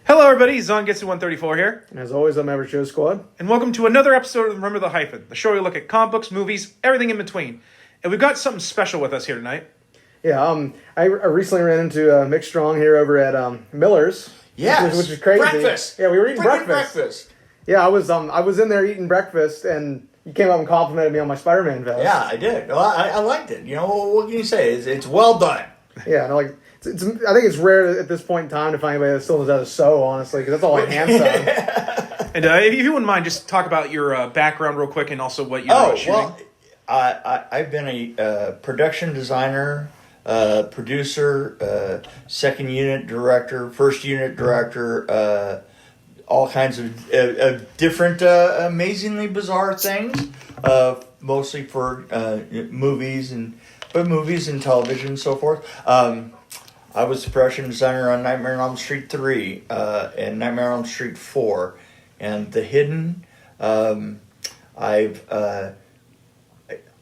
Hello everybody, Zon Getsu 134 here. And as always, I'm Average Joe Squad. And welcome to another episode of Remember the Hyphen, the show where we look at comic books, movies, everything in between. And we've got something special with us here tonight. Yeah, I recently ran into Mick Strawn here over at Miller's. Yes, which is crazy. Breakfast. Yeah, we were eating Freaking breakfast. Yeah, I was in there eating breakfast, and you came up and complimented me on my Spider-Man vest. Yeah, I did. Well, I liked it. You know, what can you say? It's well done. Yeah, and I think it's rare at this point in time to find anybody that still knows how to sew, honestly, because that's all I hand sew. And if you wouldn't mind, just talk about your background real quick and also what you're shooting. Well, I've been a production designer, producer, second unit director, first unit director, all kinds of different, amazingly bizarre things, mostly for movies and television and so forth. I was the production designer on Nightmare on Elm Street 3 and Nightmare on Elm Street 4. And The Hidden, I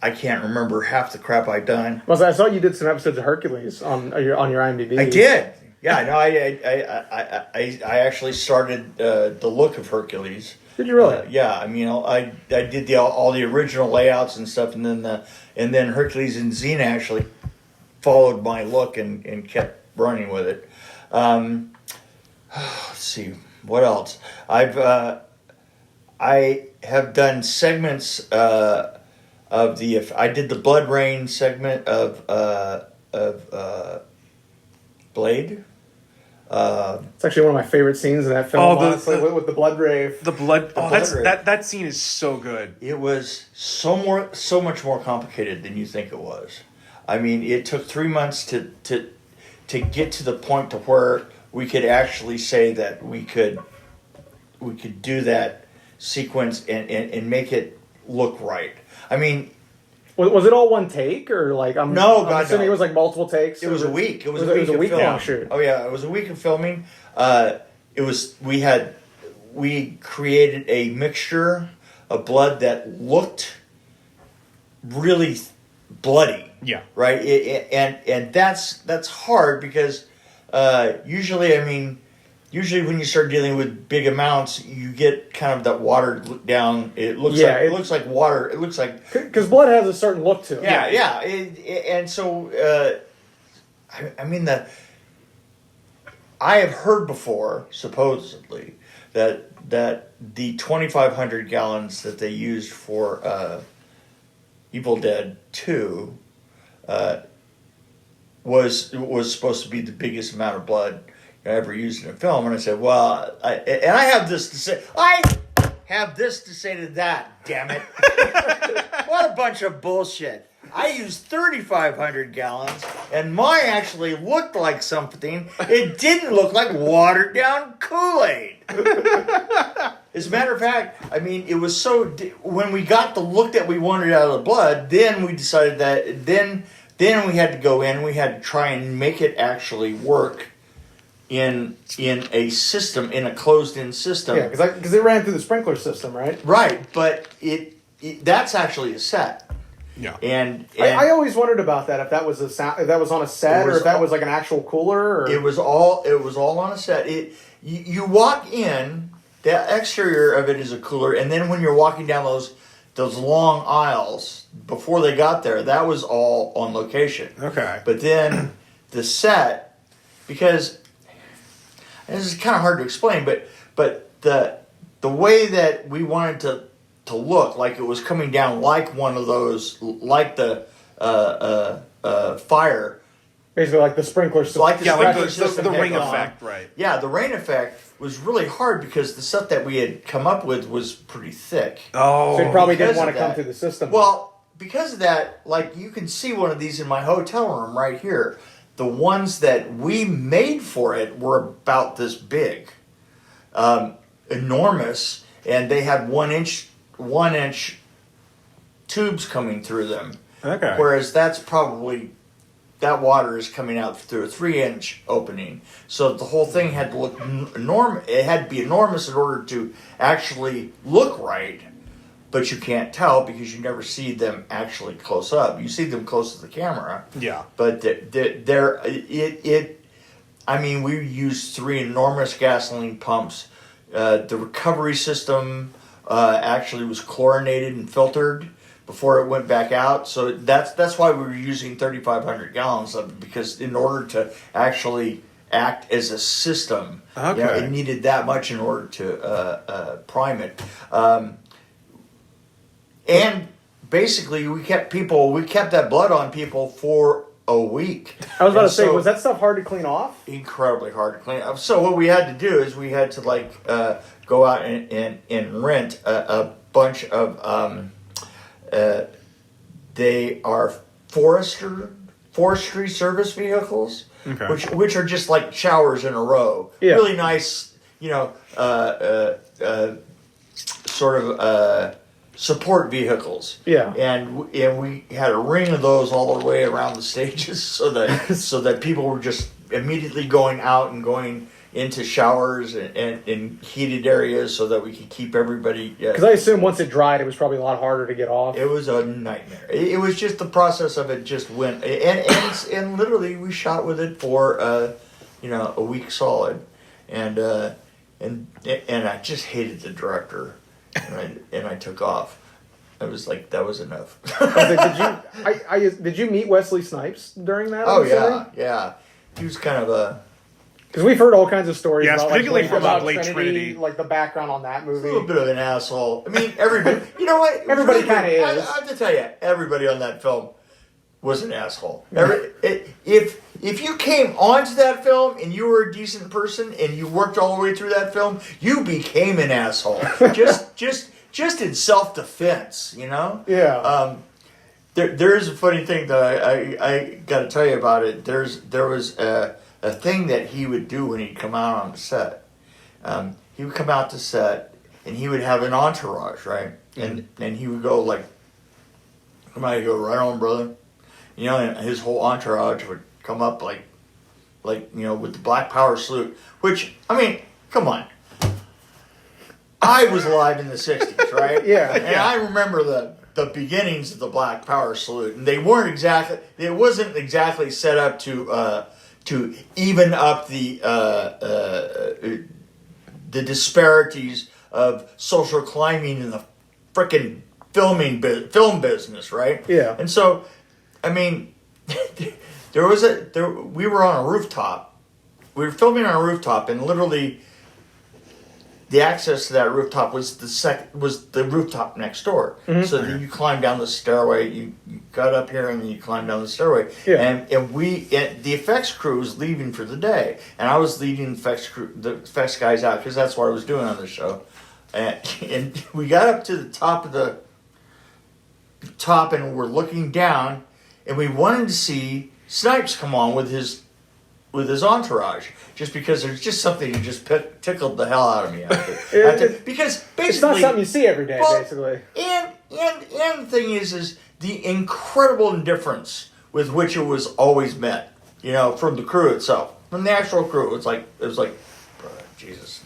can't remember half the crap I've done. Well, I saw you did some episodes of Hercules on your IMDb. I did. Yeah, no, I actually started the look of Hercules. Did you really? Yeah, I mean, I did all the original layouts and stuff, and then Hercules and Xena actually followed my look and kept running with it. Let's see, what else? I have done segments of I did the Blood Rain segment of Blade. It's actually one of my favorite scenes in that film, honestly, with the blood rave. The blood. That scene is so good. It was so much more complicated than you think it was. I mean, it took 3 months to get to the point to where we could actually say that we could do that sequence and make it look right. I mean, was it all one take, or like I'm assuming it was like multiple takes? It was a week. It was a week long shoot. Oh yeah, it was a week of filming. We created a mixture of blood that looked really bloody. Yeah. Right. And that's hard because usually when you start dealing with big amounts, you get kind of that watered down. It looks like water. It looks like because blood has a certain look to it. Yeah. And so I have heard before, supposedly, that the 2,500 gallons that they used for Evil Dead 2 was supposed to be the biggest amount of blood I ever used in a film. And I said, well, I have this to say. I have this to say to that, damn it. What a bunch of bullshit. I used 3,500 gallons, and mine actually looked like something. It didn't look like watered down Kool-Aid. As a matter of fact, I mean, it was when we got the look that we wanted out of the blood, then we decided that, then we had to go in, we had to try and make it actually work in a system, in a closed-in system. Yeah, because it ran through the sprinkler system, right? Right, but that's actually a set. Yeah, and I always wondered about that, if that was if that was on a set, or if that was like an actual cooler. Or... It was all on a set. You walk in, the exterior of it is a cooler, and then when you're walking down those long aisles before they got there, that was all on location. Okay, but then the set, because and this is kind of hard to explain, but the way that we wanted to look like it was coming down like one of those, like the fire. Basically like the sprinkler system. Like the ring effect, right. Yeah, the rain effect was really hard because the stuff that we had come up with was pretty thick. Oh. So it probably didn't want to come through the system. Well, because of that, like you can see one of these in my hotel room right here. The ones that we made for it were about this big. Enormous. And they had 1 inch tubes coming through them. Okay. Whereas that water is coming out through a 3-inch opening. So the whole thing had to look enormous. It had to be enormous in order to actually look right. But you can't tell because you never see them actually close up. You see them close to the camera. Yeah. But I mean, we used 3 enormous gasoline pumps. The recovery system actually was chlorinated and filtered before it went back out. So that's why we were using 3,500 gallons of it, because in order to actually act as a system, it needed that much in order to prime it. And basically, we kept that blood on people for a week. I was about to say, was that stuff hard to clean off? Incredibly hard to clean up. So what we had to do is we had to go out and rent a bunch of they are forestry service vehicles, which are just like showers in a row. Yeah. Really nice, sort of support vehicles. Yeah. And we had a ring of those all the way around the stages so that people were just immediately going out and going into showers and heated areas so that we could keep everybody. Because I assume once it dried, it was probably a lot harder to get off. It was a nightmare. It was just the process of it just went, and literally we shot with it for a week solid, and I just hated the director, and I took off. I was like, that was enough. Did you meet Wesley Snipes during that? Oh yeah. He was kind of a. Because we've heard all kinds of stories about, particularly from about Blade Trinity, like the background on that movie. A little bit of an asshole. I mean, everybody. You know what? Everybody kind of is. I have to tell you, everybody on that film was an asshole. If you came onto that film and you were a decent person and you worked all the way through that film, you became an asshole. just in self-defense, Yeah. There is a funny thing that I got to tell you about it. There was a thing that he would do when he'd come out on the set. He would come out to set, and he would have an entourage, right? And he would go like, "Come out, you go right on, brother." And his whole entourage would come up like with the Black Power salute. Which, I mean, come on. I was alive in the '60s, right? Yeah. And I remember the beginnings of the Black Power salute, and they weren't exactly. It wasn't exactly set up to even up the disparities of social climbing in the frickin' film business, right? Yeah. And so, I mean, we were on a rooftop. We were filming on a rooftop, and literally, the access to that rooftop was the rooftop next door. Mm-hmm. So then you climb down the stairway. You got up here and then you climb down the stairway. Yeah. And the effects crew was leaving for the day, and I was leading the effects guys out because that's what I was doing on the show. And we got up to the top, and we're looking down, and we wanted to see Snipes come on with his entourage, just because there's just something that just tickled the hell out of me. Because basically, it's not something you see every day, basically. And the thing is the incredible indifference with which it was always met, from the crew itself, from the actual crew. It was like, Jesus,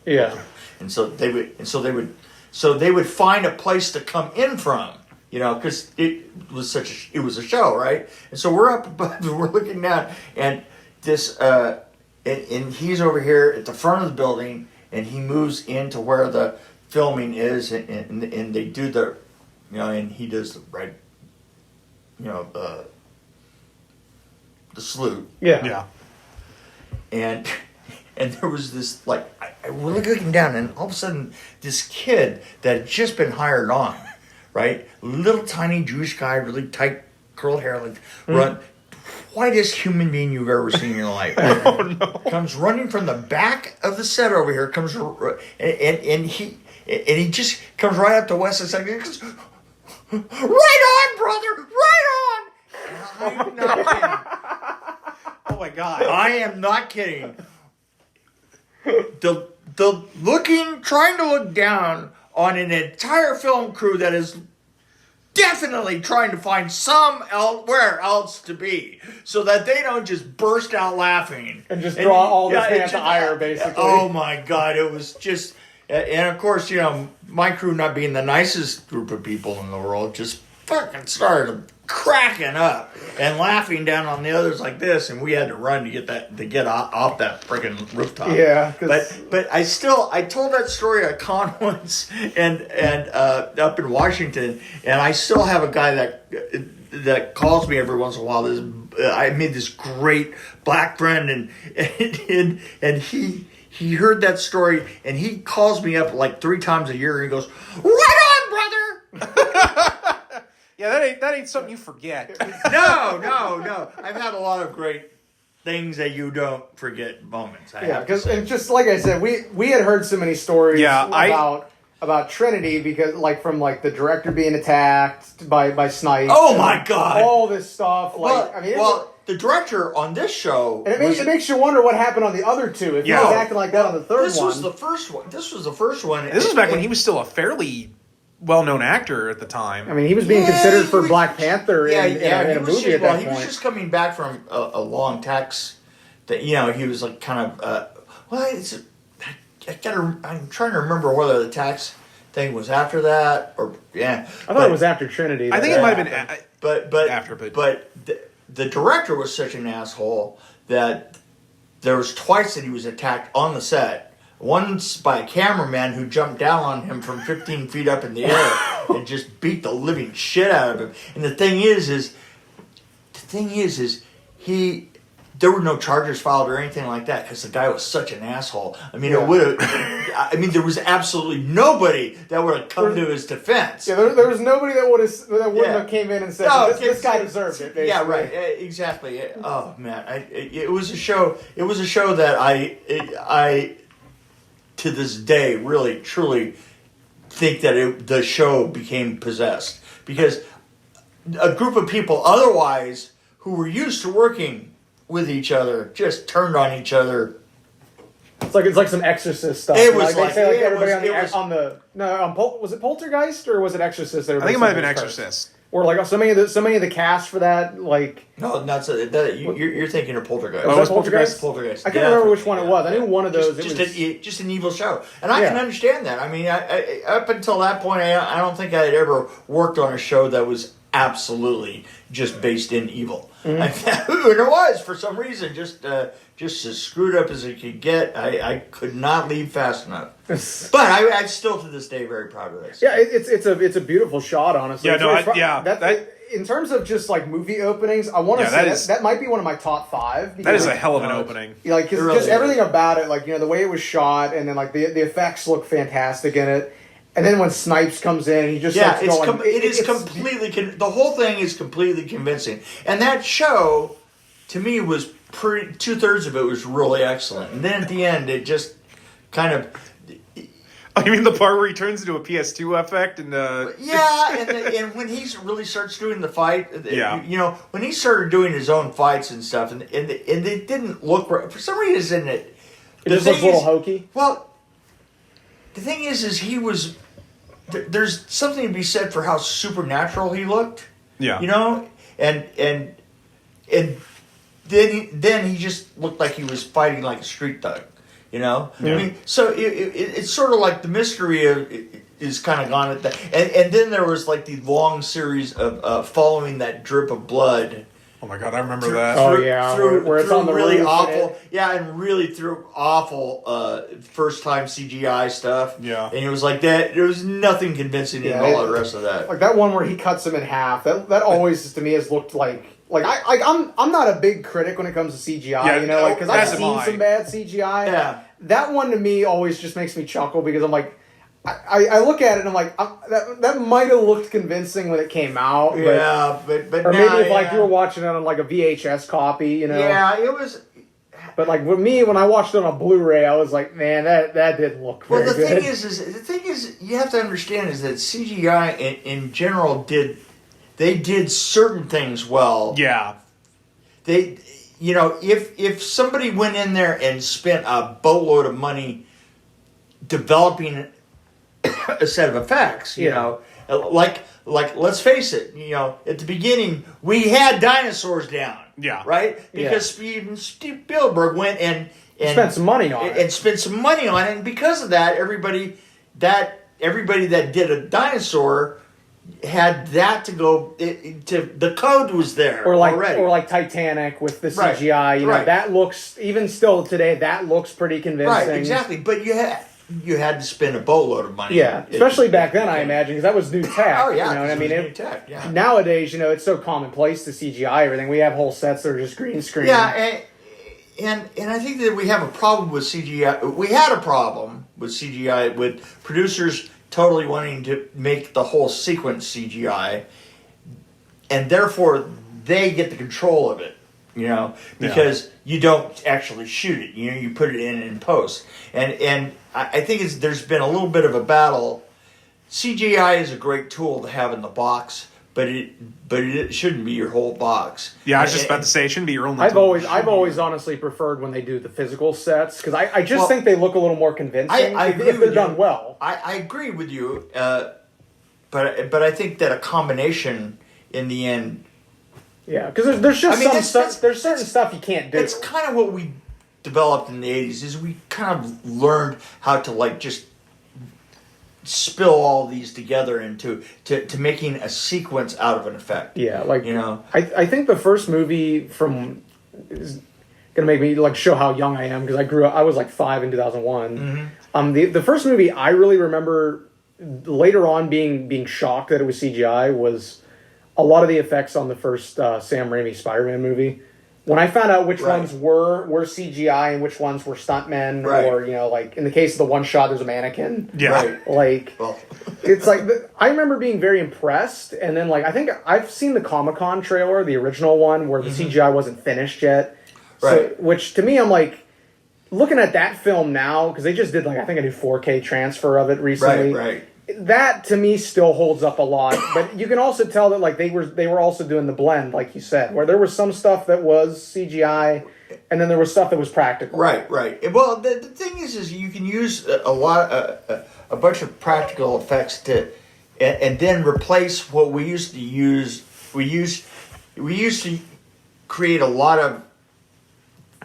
Yeah. And so they would find a place to come in from. Because it was a show, right? And so we're up above, and we're looking down, and this, and he's over here at the front of the building, and he moves into where the filming is, and they do the, and he does the right, the salute. Yeah. Yeah. And there was this, we're looking down, and all of a sudden, this kid that had just been hired on, right? Little tiny Jewish guy, really tight curled hair, whitest human being you've ever seen in your life. Oh no! Comes running from the back of the set over here. And he just comes right up to Wes and says, "Right on, brother, right on." I'm not kidding. Oh my God! I am not kidding. The trying to look down on an entire film crew that is definitely trying to find somewhere else to be, so that they don't just burst out laughing and just draw all this hand to ire, basically. Oh my God, it was just, and of course, my crew not being the nicest group of people in the world, just fucking started cracking up and laughing down on the others like this, and we had to run to get off that freaking rooftop. Yeah, but I told that story at a con once and up in Washington, and I still have a guy that calls me every once in a while. I made this great black friend, and he heard that story, and he calls me up like 3 times a year, and he goes, "Right on, brother." Yeah, that ain't something you forget. No. I've had a lot of great things that you don't forget moments. Because and just like I said, we had heard so many stories about Trinity because from the director being attacked by snipes. Oh my God! All this stuff. The director on this show, and it makes you wonder what happened on the other 2. If he was acting like that on the third one. This was the first one. This was back when he was still a fairly well-known actor at the time. I mean, he was being considered for Black Panther in a movie at that point. He was just coming back from a long tax that, he was like kind of, I'm trying to remember whether the tax thing was after that or, I thought it was after Trinity. I think it might have been after. But the director was such an asshole that there was twice that he was attacked on the set. Once by a cameraman who jumped down on him from 15 feet up in the air and just beat the living shit out of him. And the thing is there were no charges filed or anything like that because the guy was such an asshole. I mean, there was absolutely nobody that would have come to his defense. Yeah, there was nobody that wouldn't have came in and said this guy deserved it. Basically. Yeah, right. Exactly. Oh man, it was a show. It was a show that I to this day really truly think that the show became possessed because a group of people otherwise who were used to working with each other just turned on each other. It's like some Exorcist stuff. It was was it Poltergeist or was it Exorcist? I think it might have been Exorcist. Or so many of the cast for that No, not so. You're thinking of Poltergeist. Was that Poltergeist? Poltergeist. I can't remember which one it was. I knew one of those. Just an evil show, and I can understand that. I mean, I up until that point, I don't think I had ever worked on a show that was absolutely just based in evil. Mm-hmm. And it was for some reason just as screwed up as it could get. I could not leave fast enough. But I'm still to this day very proud of this. Yeah, it's a beautiful shot, honestly. Yeah, in terms of just movie openings, I want to say that might be one of my top 5. That is a hell of an opening. Because everything about it, the way it was shot, and then the effects look fantastic in it. And then when Snipes comes in, he just completely. The whole thing is completely convincing, and that show, to me, was 2/3 of it was really excellent, and then at the end, it just kind of. Oh, you mean the part where he turns into a PS2 effect and and when he really starts doing the fight, when he started doing his own fights and stuff, and they didn't look right for some reason. It just looks a little hokey. Well. The thing is he was. There's something to be said for how supernatural he looked. Yeah. And then he just looked like he was fighting like a street thug. Yeah. I mean, so it's sort of like the mystery is kind of gone at that. And then there was the long series of following that drip of blood. Oh my God, I remember that. Where it's on the really roof awful, and really through awful first time CGI stuff. Yeah, and it was like that. There was nothing convincing in all the rest of that. Like that one where he cuts him in half. That always to me has looked like I'm not a big critic when it comes to CGI. Because I've seen some bad CGI. Yeah, that one to me always just makes me chuckle because I'm like. I look at it and I'm like, that might have looked convincing when it came out. But or maybe if you were watching it on a VHS copy, Yeah, it was. But with me, when I watched it on a Blu-ray, I was like, man, that didn't look very good. Well, the thing is, you have to understand is that CGI in general did certain things well. Yeah. They, if somebody went in there and spent a boatload of money developing a set of effects, like let's face it, at the beginning we had dinosaurs down, right? Because Steven Spielberg went and spent some money on it, and because of that, everybody that did a dinosaur had that to go. The code was there already. Or like Titanic with the CGI. You know, that looks, even still today, that looks pretty convincing. Right, exactly. But you had to spend a boatload of money. Yeah, especially back then, I imagine, because that was new tech. Oh, yeah. You know what I mean? New tech, yeah. Nowadays, you know, it's so commonplace to CGI everything. We have whole sets that are just green screen. Yeah, and I think that we have a problem with CGI. We had a problem with CGI, with producers totally wanting to make the whole sequence CGI, and therefore they get the control of it. You know, because you don't actually shoot it. You know, you put it in post. And I think there's been a little bit of a battle. CGI is a great tool to have in the box, but it shouldn't be your whole box. Yeah, I was just about to say, it shouldn't be your only I've tool. always honestly preferred when they do the physical sets, because I just think they look a little more convincing if they're done well. I agree with you, but I think that a combination in the end. Yeah, because there's just there's certain stuff you can't do. It's kind of what we developed in the 80s, is we kind of learned how to like just spill all these together into to making a sequence out of an effect. Yeah, like, you know, I think the first movie is gonna make me like show how young I am, because I was like 5 in 2001. Mm-hmm. The first movie I really remember later on being shocked that it was CGI was a lot of the effects on the first Sam Raimi Spider-Man movie. When I found out which ones were CGI and which ones were stuntmen, or, you know, like in the case of the one shot, there's a mannequin. Yeah. Right. Like, it's like, I remember being very impressed. And then, like, I think I've seen the Comic-Con trailer, the original one, where the CGI wasn't finished yet. Right. So, which to me, I'm like, looking at that film now, because they just did, like, I think a new 4K transfer of it recently. Right. That to me still holds up a lot, but you can also tell that like they were also doing the blend, like you said, where there was some stuff that was CGI, and then there was stuff that was practical. Right. Well, the thing is you can use a bunch of practical effects and then replace what we used to use. We used to create a lot of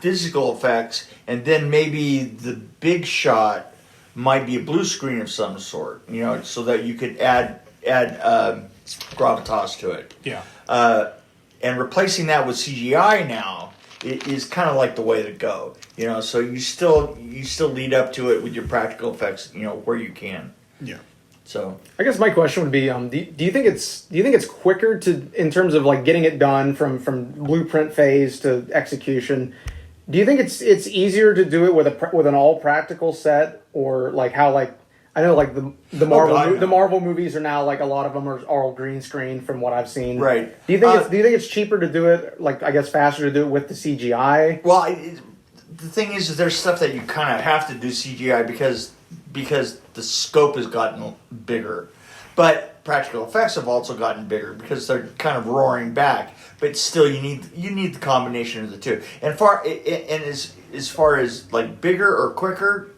physical effects, and then maybe the big shot might be a blue screen of some sort, you know, so that you could add gravitas to it. Yeah. And replacing that with CGI now is kind of like the way to go, you know. So you still lead up to it with your practical effects, you know, where you can. Yeah. So I guess my question would be, do you think it's quicker in terms of like getting it done from blueprint phase to execution? Do you think it's easier to do it with an all practical set, or like how, like, I know like the Marvel movies are now, like, a lot of them are all green screen from what I've seen. Right. Do you think it's cheaper to do it, like, I guess faster to do it with the CGI? Well, the thing is there's stuff that you kind of have to do CGI because the scope has gotten bigger, but practical effects have also gotten bigger because they're kind of roaring back. But still, you need the combination of the two. And as far as like bigger or quicker,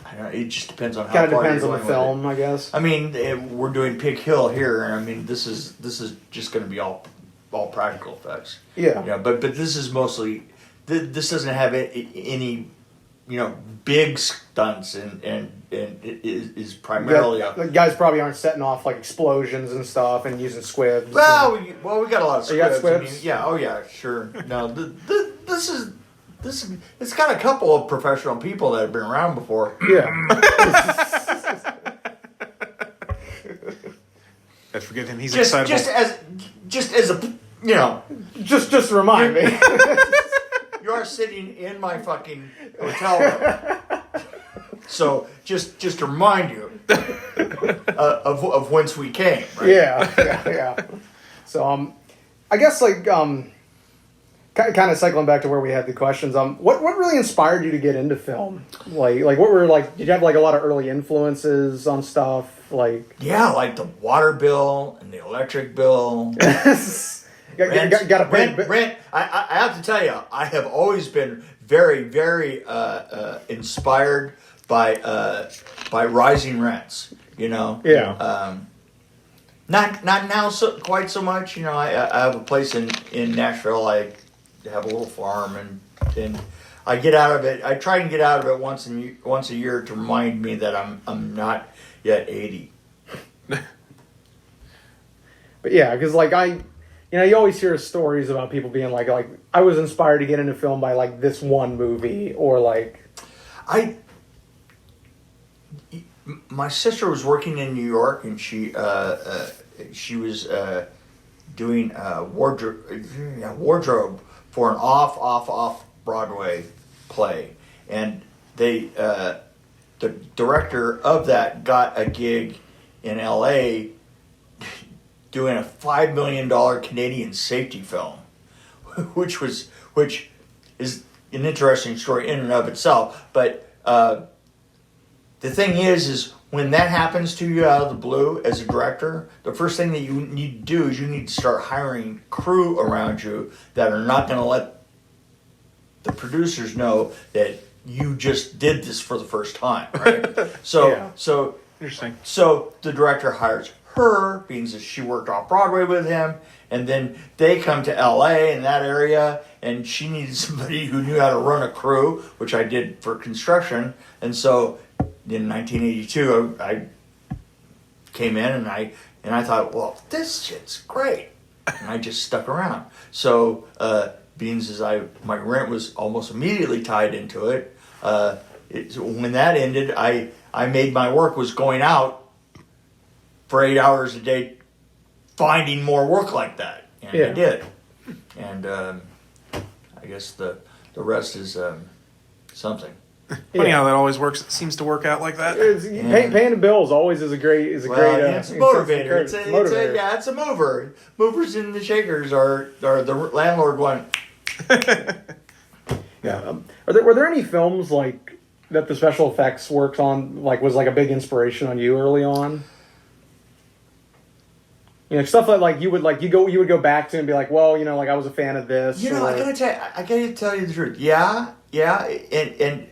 I don't know. It just depends on how. Kind of depends on the film, I guess. I mean, we're doing Pig Hill here, and I mean this is just going to be all practical effects. Yeah. Yeah. But this is mostly this doesn't have any, you know, big stunts and it is primarily the guys probably aren't setting off like explosions and stuff and using squibs. Well, we got a lot of squibs. You got squibs? I mean, yeah, oh yeah, sure. No, this it's got a couple of professional people that have been around before. Yeah. Let's forgive him. He's excitable. Just as a, you know, just remind me. You are sitting in my fucking hotel room. So just to remind you of whence we came, right? Yeah. So I guess like kind of cycling back to where we had the questions. What really inspired you to get into film? Like what were like? Did you have like a lot of early influences on stuff? Like like the water bill and the electric bill. Rent. I have to tell you, I have always been very, very inspired by rising rents. You know. Yeah. Not now quite so much. You know, I have a place in Nashville. I have a little farm, and I get out of it. I try and get out of it once a year to remind me that I'm not yet 80. But yeah, because like you always hear stories about people being like I was inspired to get into film by like this one movie or like my sister was working in New York and she was doing wardrobe for an off Broadway play, and they the director of that got a gig in L.A. doing a $5 million Canadian safety film, which is an interesting story in and of itself. But the thing is when that happens to you out of the blue as a director, the first thing that you need to do is you need to start hiring crew around you that are not going to let the producers know that you just did this for the first time, right? So Interesting. So the director hires her, being that she worked off Broadway with him, and then they come to LA in that area, and she needed somebody who knew how to run a crew, which I did for construction. And so in 1982, I came in and I thought, well, this shit's great, and I just stuck around. So being as my rent was almost immediately tied into it, when that ended, I made my work was going out for 8 hours a day, finding more work like that, and I did. And I guess the rest is something. Funny how that always works. It seems to work out like that. Paying the bills always is a great It's a motivator. It's a mover. Movers and the shakers are the landlord one. Yeah. Were there any films like that the special effects works on was like a big inspiration on you early on? Stuff that you would go back to and be like, well, like I was a fan of this. I gotta tell you the truth. Yeah, and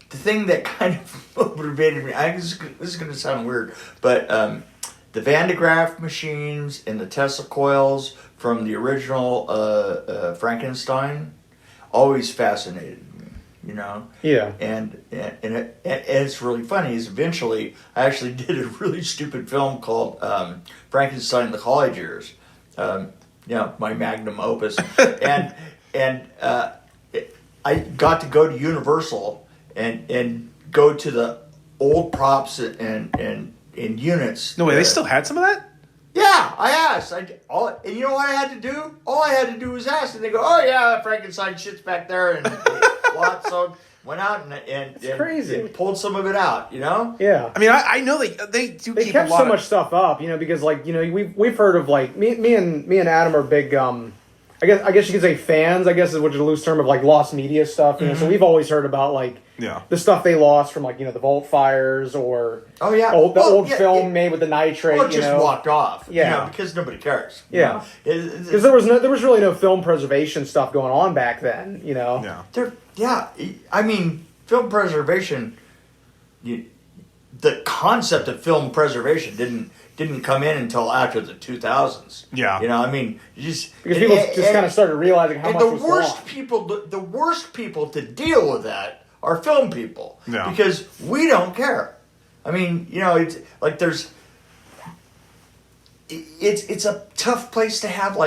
the thing that kind of motivated me. This is gonna sound weird, but the Van de Graaff machines and the Tesla coils from the original Frankenstein always fascinated me. Yeah. And it's really funny is eventually I actually did a really stupid film called Frankenstein in the College Years. My magnum opus. and I got to go to Universal and go to the old props and units. No way, they still had some of that? Yeah, I asked. And you know what I had to do? All I had to do was ask, and they go, "Oh yeah, Frankenstein shit's back there," and so went out and crazy. And pulled some of it out. Yeah. I mean, I know they do. They keep kept a lot so much stuff up, because we've heard of me and Adam are big. I guess you could say fans. I guess is which is a loose term of lost media stuff. So we've always heard about the stuff they lost from the Vault fires or old film made with the nitrate. Well, it just walked off. Yeah, because nobody cares. Yeah, because there was really no film preservation stuff going on back then. Yeah. I mean, film preservation. The concept of film preservation didn't come in until after the 2000s. Yeah. I mean, because people just kind of started realizing how much was lost. The worst people to deal with that are film people. Yeah. Because we don't care. I mean, it's like it's a tough place to have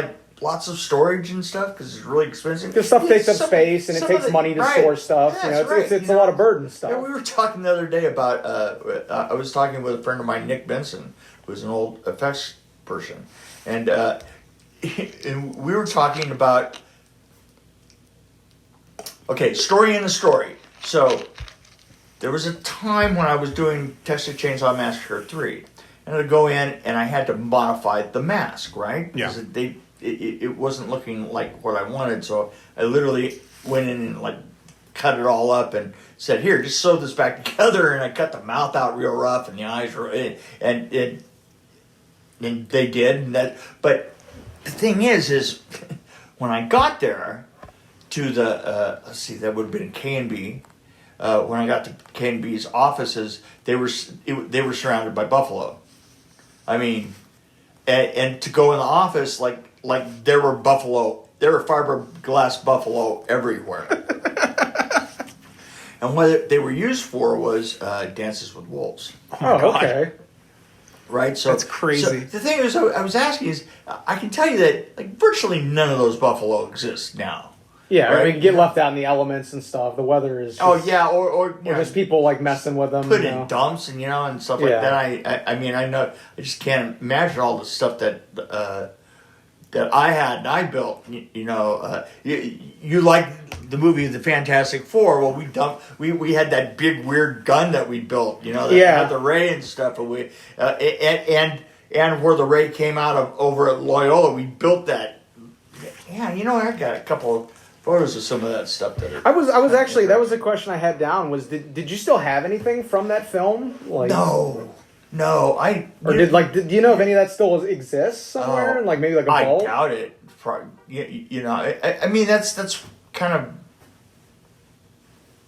lots of storage and stuff because it's really expensive. Because stuff takes up space and it takes money to store stuff. It's a lot of burden stuff. Yeah, we were talking the other day about. I was talking with a friend of mine, Nick Benson, who's an old effects person, and we were talking about. Okay, story in a story. So there was a time when I was doing Texas Chainsaw Massacre 3, and I'd go in and I had to modify the mask, right? Yeah. Because it wasn't looking like what I wanted, so I literally went in and cut it all up and said, "Here, just sew this back together." And I cut the mouth out real rough and the eyes were, and they did. But the thing is when I got there to the that would have been K&B. When I got to K&B's offices, they were surrounded by buffalo. I mean, and to go in the office like there were fiberglass buffalo everywhere. And what they were used for was Dances with Wolves. Oh, okay. Right, so That's crazy. So the thing is, I was asking is, I can tell you that like virtually none of those buffalo exist now. Yeah, right? I mean, get left out in the elements and stuff. The weather is. Oh yeah, or just people like messing with them. Put in dumps and and stuff like that. I mean I know I just can't imagine all the stuff that that I had and I built. You like the movie The Fantastic Four? Well, we had that big weird gun that we built. That had the ray and stuff. And we and where the ray came out of over at Loyola, we built that. Yeah, I got a couple of photos of some of that stuff that I was actually that was a question I had down was did you still have anything from that film? Like no, do you know if any of that still exists somewhere? Like maybe like a vault? I doubt it. I mean that's kind of.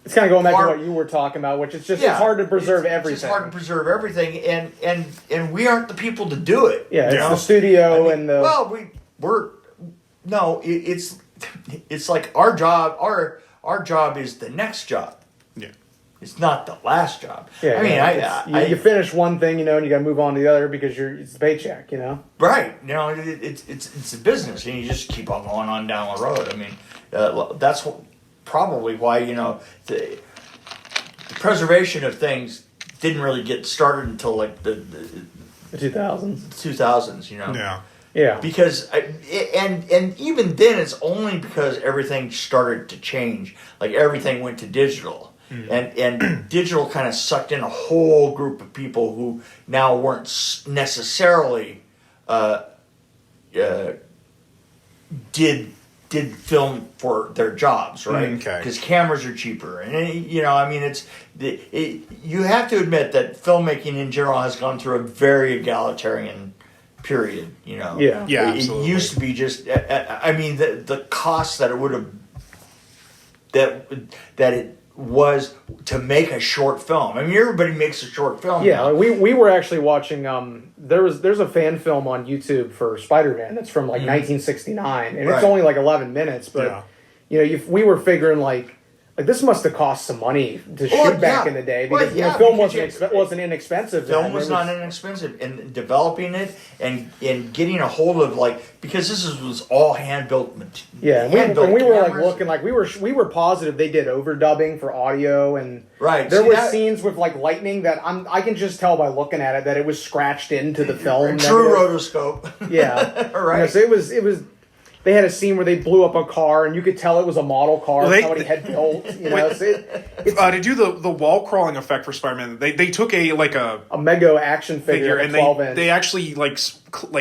It's kind of going back to what you were talking about, which is just it's hard to preserve everything. It's hard to preserve everything, and we aren't the people to do it. Yeah, it's the studio and the. Well, it's like our job. Our job is the next job. Yeah, it's not the last job. Yeah, I mean, you finish one thing, and you got to move on to the other because it's the paycheck, Right. It's a business, and you just keep on going on down the road. I mean, that's probably why the preservation of things didn't really get started until like the 2000s. 2000s, Yeah. Because and even then it's only because everything started to change. Like everything went to digital. And digital kind of sucked in a whole group of people who now weren't necessarily did film for their jobs, right? Okay. Because cameras are cheaper, and I mean, you have to admit that filmmaking in general has gone through a very egalitarian period. Yeah, it absolutely. used to be just. I mean, the cost that it would have that it was to make a short film. I mean, everybody makes a short film. Yeah, now. we were actually watching. There's a fan film on YouTube for Spider-Man that's from like 1969, and it's only like 11 minutes. But we were figuring like this must have cost some money to shoot back in the day because film wasn't inexpensive. Film was not inexpensive, and developing it and getting a hold of because this was all hand built. Yeah, and we were like looking like we were positive they did overdubbing for audio and there were scenes with like lightning that I can just tell by looking at it that it was scratched into the film. True rotoscope. Yeah, right. So it was. They had a scene where they blew up a car, and you could tell it was a model car somebody had built. To do the wall crawling effect for Spider-Man, they took a Mego action figure and 12-inch. they actually like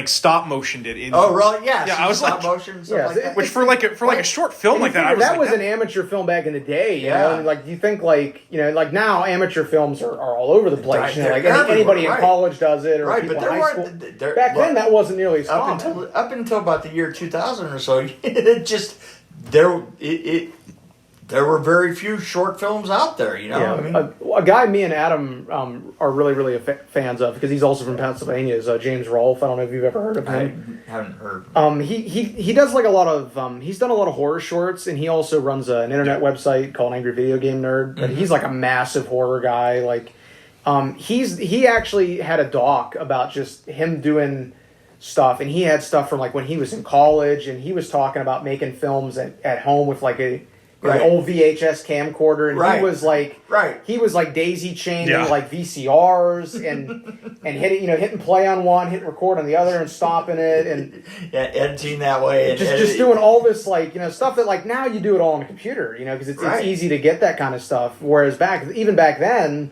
stop motioned it in. Oh, really? Yeah. Yeah, I was stop motion stuff like that. Which for a short film like that, that was an amateur film back in the day. You know? And like you think like now amateur films are all over the place. Anybody in college does it, or people in high school. Back then, that wasn't nearly as common. Up until about the year 2000 or so, it just there were very few short films out there. Yeah, I mean, a guy me and Adam are really fans of because he's also from Pennsylvania is James Rolfe. I don't know if you've ever heard of him. I haven't heard. He does like a lot of he's done a lot of horror shorts, and he also runs an internet website called Angry Video Game Nerd. But he's like a massive horror guy. Like he actually had a doc about just him doing stuff, and he had stuff from like when he was in college, and he was talking about making films at home with like an old VHS camcorder, and he was like daisy chaining like VCRs and hitting play on one, hitting record on the other, and stopping it, and editing that way, and just doing all this stuff that like now you do it all on a computer, because it's easy to get that kind of stuff, whereas even back then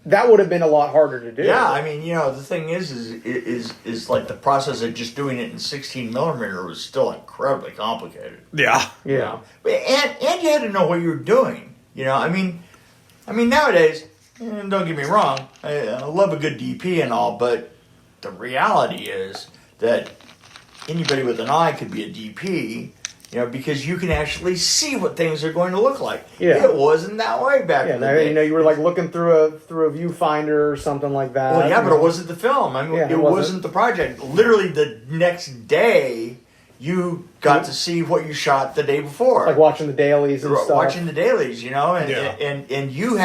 that would have been a lot harder to do. Yeah, I mean, the thing is like the process of just doing it in 16 millimeter was still incredibly complicated. Yeah. And you had to know what you were doing. I mean nowadays, don't get me wrong, I love a good DP and all, but the reality is that anybody with an eye could be a DP. Because you can actually see what things are going to look like. Yeah. It wasn't that way back in the day. You were like looking through a viewfinder or something like that. Well, yeah, but it wasn't the film. I mean, it wasn't the project. Literally, the next day, you got to see what you shot the day before. Like watching the dailies and stuff. Watching the dailies, and you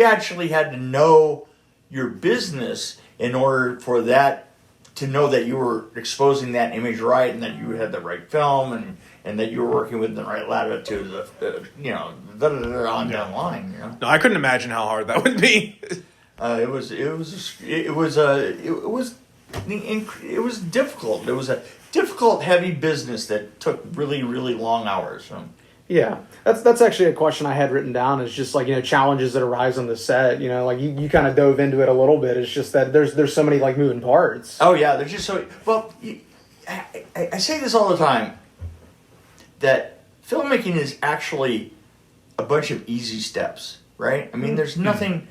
actually had to know your business in order for that to know that you were exposing that image right and that you had the right film and that you were working with the right latitude, on down the line. No, I couldn't imagine how hard that would be. It was difficult. It was a difficult, heavy business that took really, really long hours. Yeah, that's actually a question I had written down. Is just like challenges that arise on the set. Like you kind of dove into it a little bit. It's just that there's so many like moving parts. Oh yeah, there's just so well. I say this all the time that filmmaking is actually a bunch of easy steps, right? I mean, there's nothing.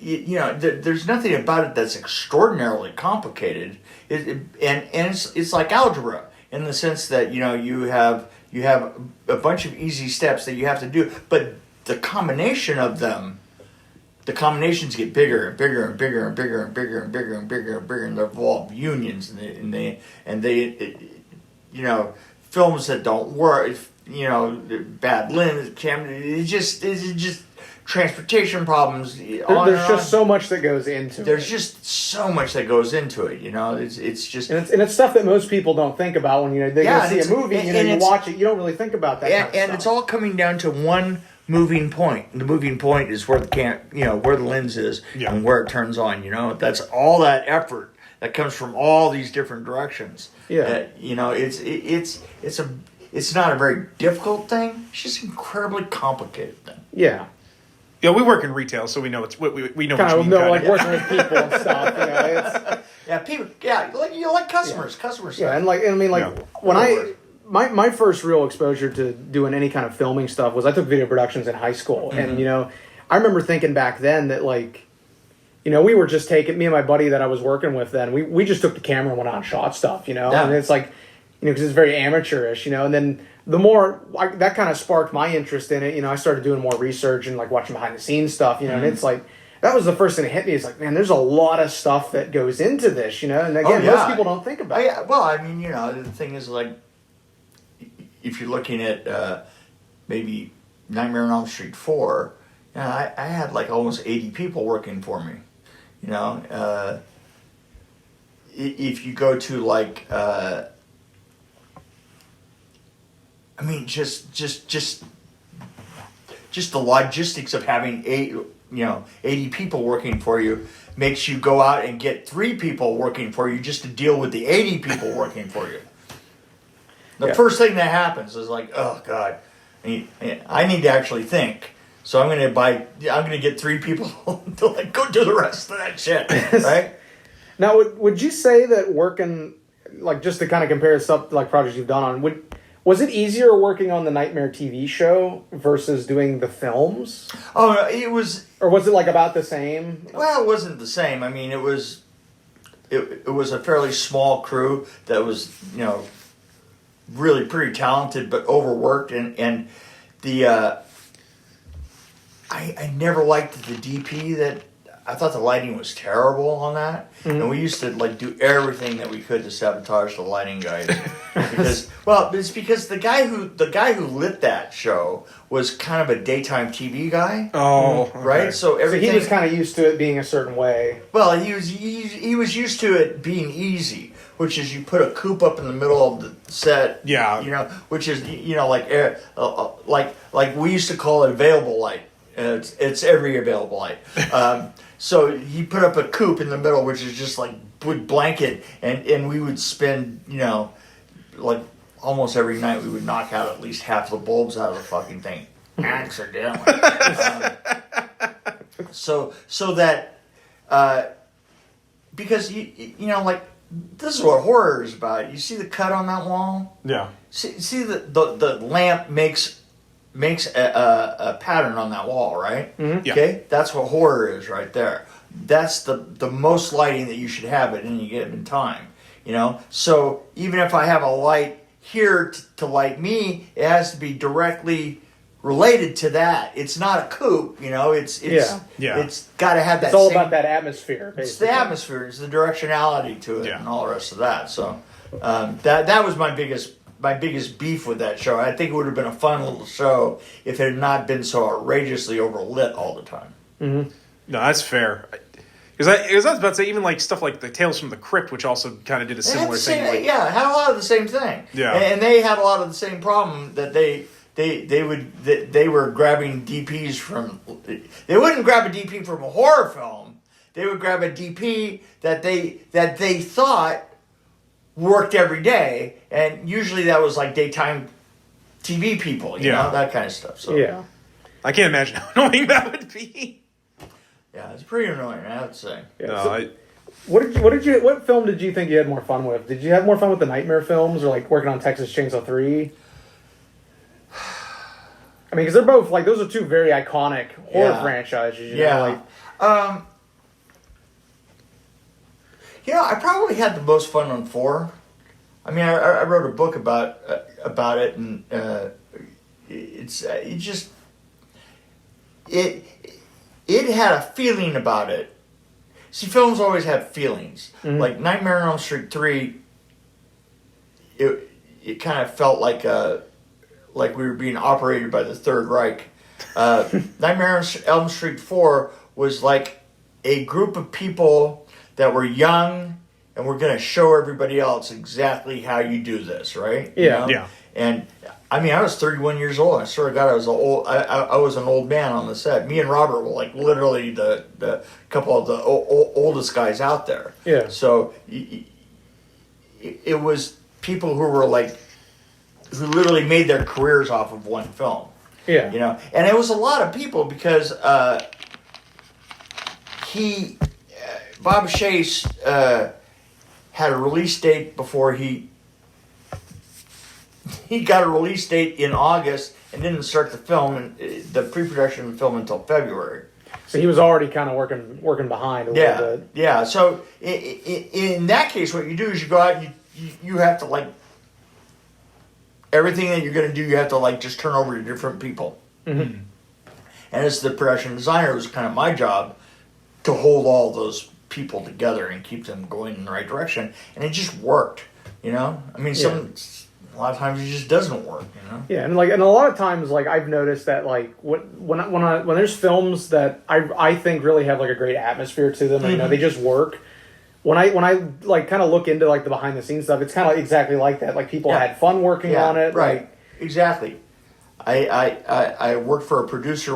There's nothing about it that's extraordinarily complicated. And it's like algebra in the sense that you have a bunch of easy steps that you have to do, but the combination of them, the combinations get bigger and bigger and bigger and bigger and bigger and bigger and bigger and bigger, and they involve unions and they films that don't work, bad lens, camera, it's just transportation problems. There's just so much that goes into it. There's just so much that goes into it. It's just and it's stuff that most people don't think about when they go see a movie. You watch it, you don't really think about that. Kind of and stuff. It's all coming down to one moving point. And the moving point is where where the lens is and where it turns on. That's all that effort that comes from all these different directions. Yeah. It's not a very difficult thing. It's just an incredibly complicated thing. Yeah. Yeah, we work in retail, so we know we know. Kind what of you know, mean, like working with people and stuff. Yeah, people. Yeah, like customers. Yeah. Customers. Yeah, and when my first real exposure to doing any kind of filming stuff was I took video productions in high school, and I remember thinking back then that we were just taking, me and my buddy that I was working with then, we just took the camera and went out and shot stuff, Yeah. and it's like, because it's very amateurish, and then the more, that kind of sparked my interest in it, I started doing more research and like watching behind the scenes stuff, and it's like, that was the first thing that hit me. It's like, man, there's a lot of stuff that goes into this, and again, most people don't think about it. Well, I mean, the thing is, like, if you're looking at maybe Nightmare on Elm Street 4, I had like almost 80 people working for me. If you go to like, just the logistics of having 80 people working for you makes you go out and get 3 people working for you just to deal with the 80 people working for you. The first thing that happens is like, oh God, I need to actually think. So I'm gonna get 3 people to like go do the rest of that shit, right? Now, would you say that working, like, just to kind of compare stuff like projects you've done on, was it easier working on the Nightmare TV show versus doing the films? Oh, no, it was. Or was it like about the same? Well, it wasn't the same. I mean, it was a fairly small crew that was, really pretty talented but overworked, and the I never liked the DP. That I thought the lighting was terrible on that, and we used to like do everything that we could to sabotage the lighting guys because the guy who lit that show was kind of a daytime TV guy. Oh, okay. Right. So everything, he was kind of used to it being a certain way. Well, he was used to it being easy, which is you put a coop up in the middle of the set. Yeah. Which is like we used to call it available light. It's every available light. So he put up a coop in the middle, which is just like wood blanket, and we would spend, like almost every night we would knock out at least half the bulbs out of the fucking thing accidentally. So that because like this is what horror is about. You see the cut on that wall? Yeah. See the lamp makes a pattern on that wall, right? Mm-hmm. Yeah. Okay, that's what horror is right there. That's the most lighting that you should have at any given time. So even if I have a light here to light me, it has to be directly related to that. It's not a coupe. It's got to have that. It's all about that atmosphere. Basically. It's the atmosphere. It's the directionality to it, Yeah. and all the rest of that. So that was my biggest beef with that show. I think it would have been a fun little show if it had not been so outrageously overlit all the time. Mm-hmm. No, that's fair. Because I was about to say, even like stuff like the Tales from the Crypt, which also kind of did a similar thing. Like, yeah, had a lot of the same thing. Yeah, and they had a lot of the same problem that they were grabbing DPs from. They wouldn't grab a DP from a horror film. They would grab a DP that they thought worked every day, and usually that was like daytime TV people, you know, that kind of stuff. So yeah, I can't imagine how annoying that would be. Yeah, it's pretty annoying, I have to say. Yeah, No, so what film did you think you had more fun with? Did you have more fun with the Nightmare films or like working on Texas Chainsaw 3? I mean, because they're both like those are two very iconic horror franchises. You know, like, I probably had the most fun on 4. I mean, I wrote a book about it, and it had a feeling about it. See, films always have feelings. Mm-hmm. Like Nightmare on Elm Street 3, it kind of felt like we were being operated by the Third Reich. Nightmare on Elm Street 4 was like a group of people that were young and we're going to show everybody else exactly how you do this, right? Yeah. You know? Yeah. And I mean, I was 31 years old. I swear to God, I was an old man on the set. Me and Robert were like literally the couple of the oldest guys out there. Yeah. So it was people who were like, who literally made their careers off of one film. Yeah. You know, and it was a lot of people because Bob Chase had a release date before he got a release date in August and didn't start the film and the pre-production of the film until February. So he was already kind of working behind a little bit. Yeah. So in that case, what you do is you go out and you have to like everything that you're going to do. You have to like just turn over to different people. Mm-hmm. And as the production designer, it was kind of my job to hold all those people together and keep them going in the right direction. And it just worked, you know? I mean, a lot of times it just doesn't work, you know? Yeah, and a lot of times, like, I've noticed that, like, when there's films that I think really have, like, a great atmosphere to them, and, you know, they just work. When I like, kind of look into, like, the behind-the-snes stuff, it's kind of exactly like that. Like, people had fun working on it. Right, like, exactly. I worked for a producer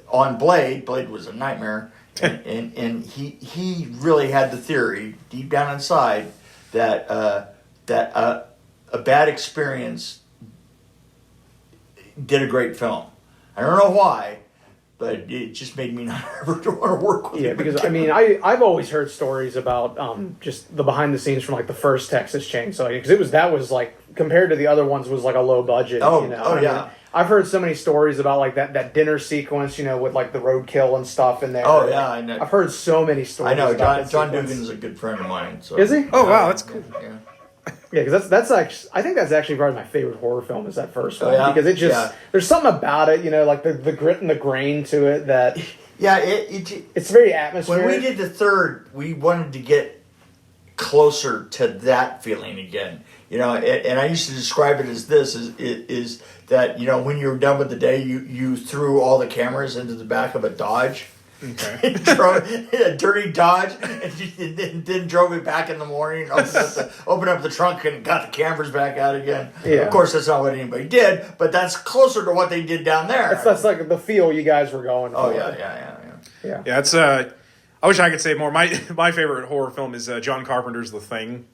on Blade. Blade was a nightmare. and he really had the theory deep down inside that a bad experience did a great film. I don't know why, but it just made me not ever want to work with him. Yeah, because I mean, I've always heard stories about just the behind the scenes from like the first Texas Chainsaw, because that was like compared to the other ones was like a low budget. You know? I mean, I've heard so many stories about like that dinner sequence, you know, with like the roadkill and stuff in there. Oh yeah, I know. I've heard so many stories. I know about John Dugan's a good friend of mine. So. Is he? Oh wow, that's cool. Yeah. Yeah, because that's actually, I think that's actually probably my favorite horror film is that first one. Yeah? Because it just, there's something about it, you know, like the grit and the grain to it that... Yeah, it's very atmospheric. When we did the third, we wanted to get closer to that feeling again. You know, and I used to describe it as this, is that, you know, when you were done with the day, you threw all the cameras into the back of a Dodge. Okay. A dirty Dodge, and then drove it back in the morning, opened up the trunk and got the cameras back out again. Yeah. Of course, that's not what anybody did, but that's closer to what they did down there. That's like the feel you guys were going for. Oh, yeah. Yeah, it's I wish I could say more. My favorite horror film is John Carpenter's The Thing.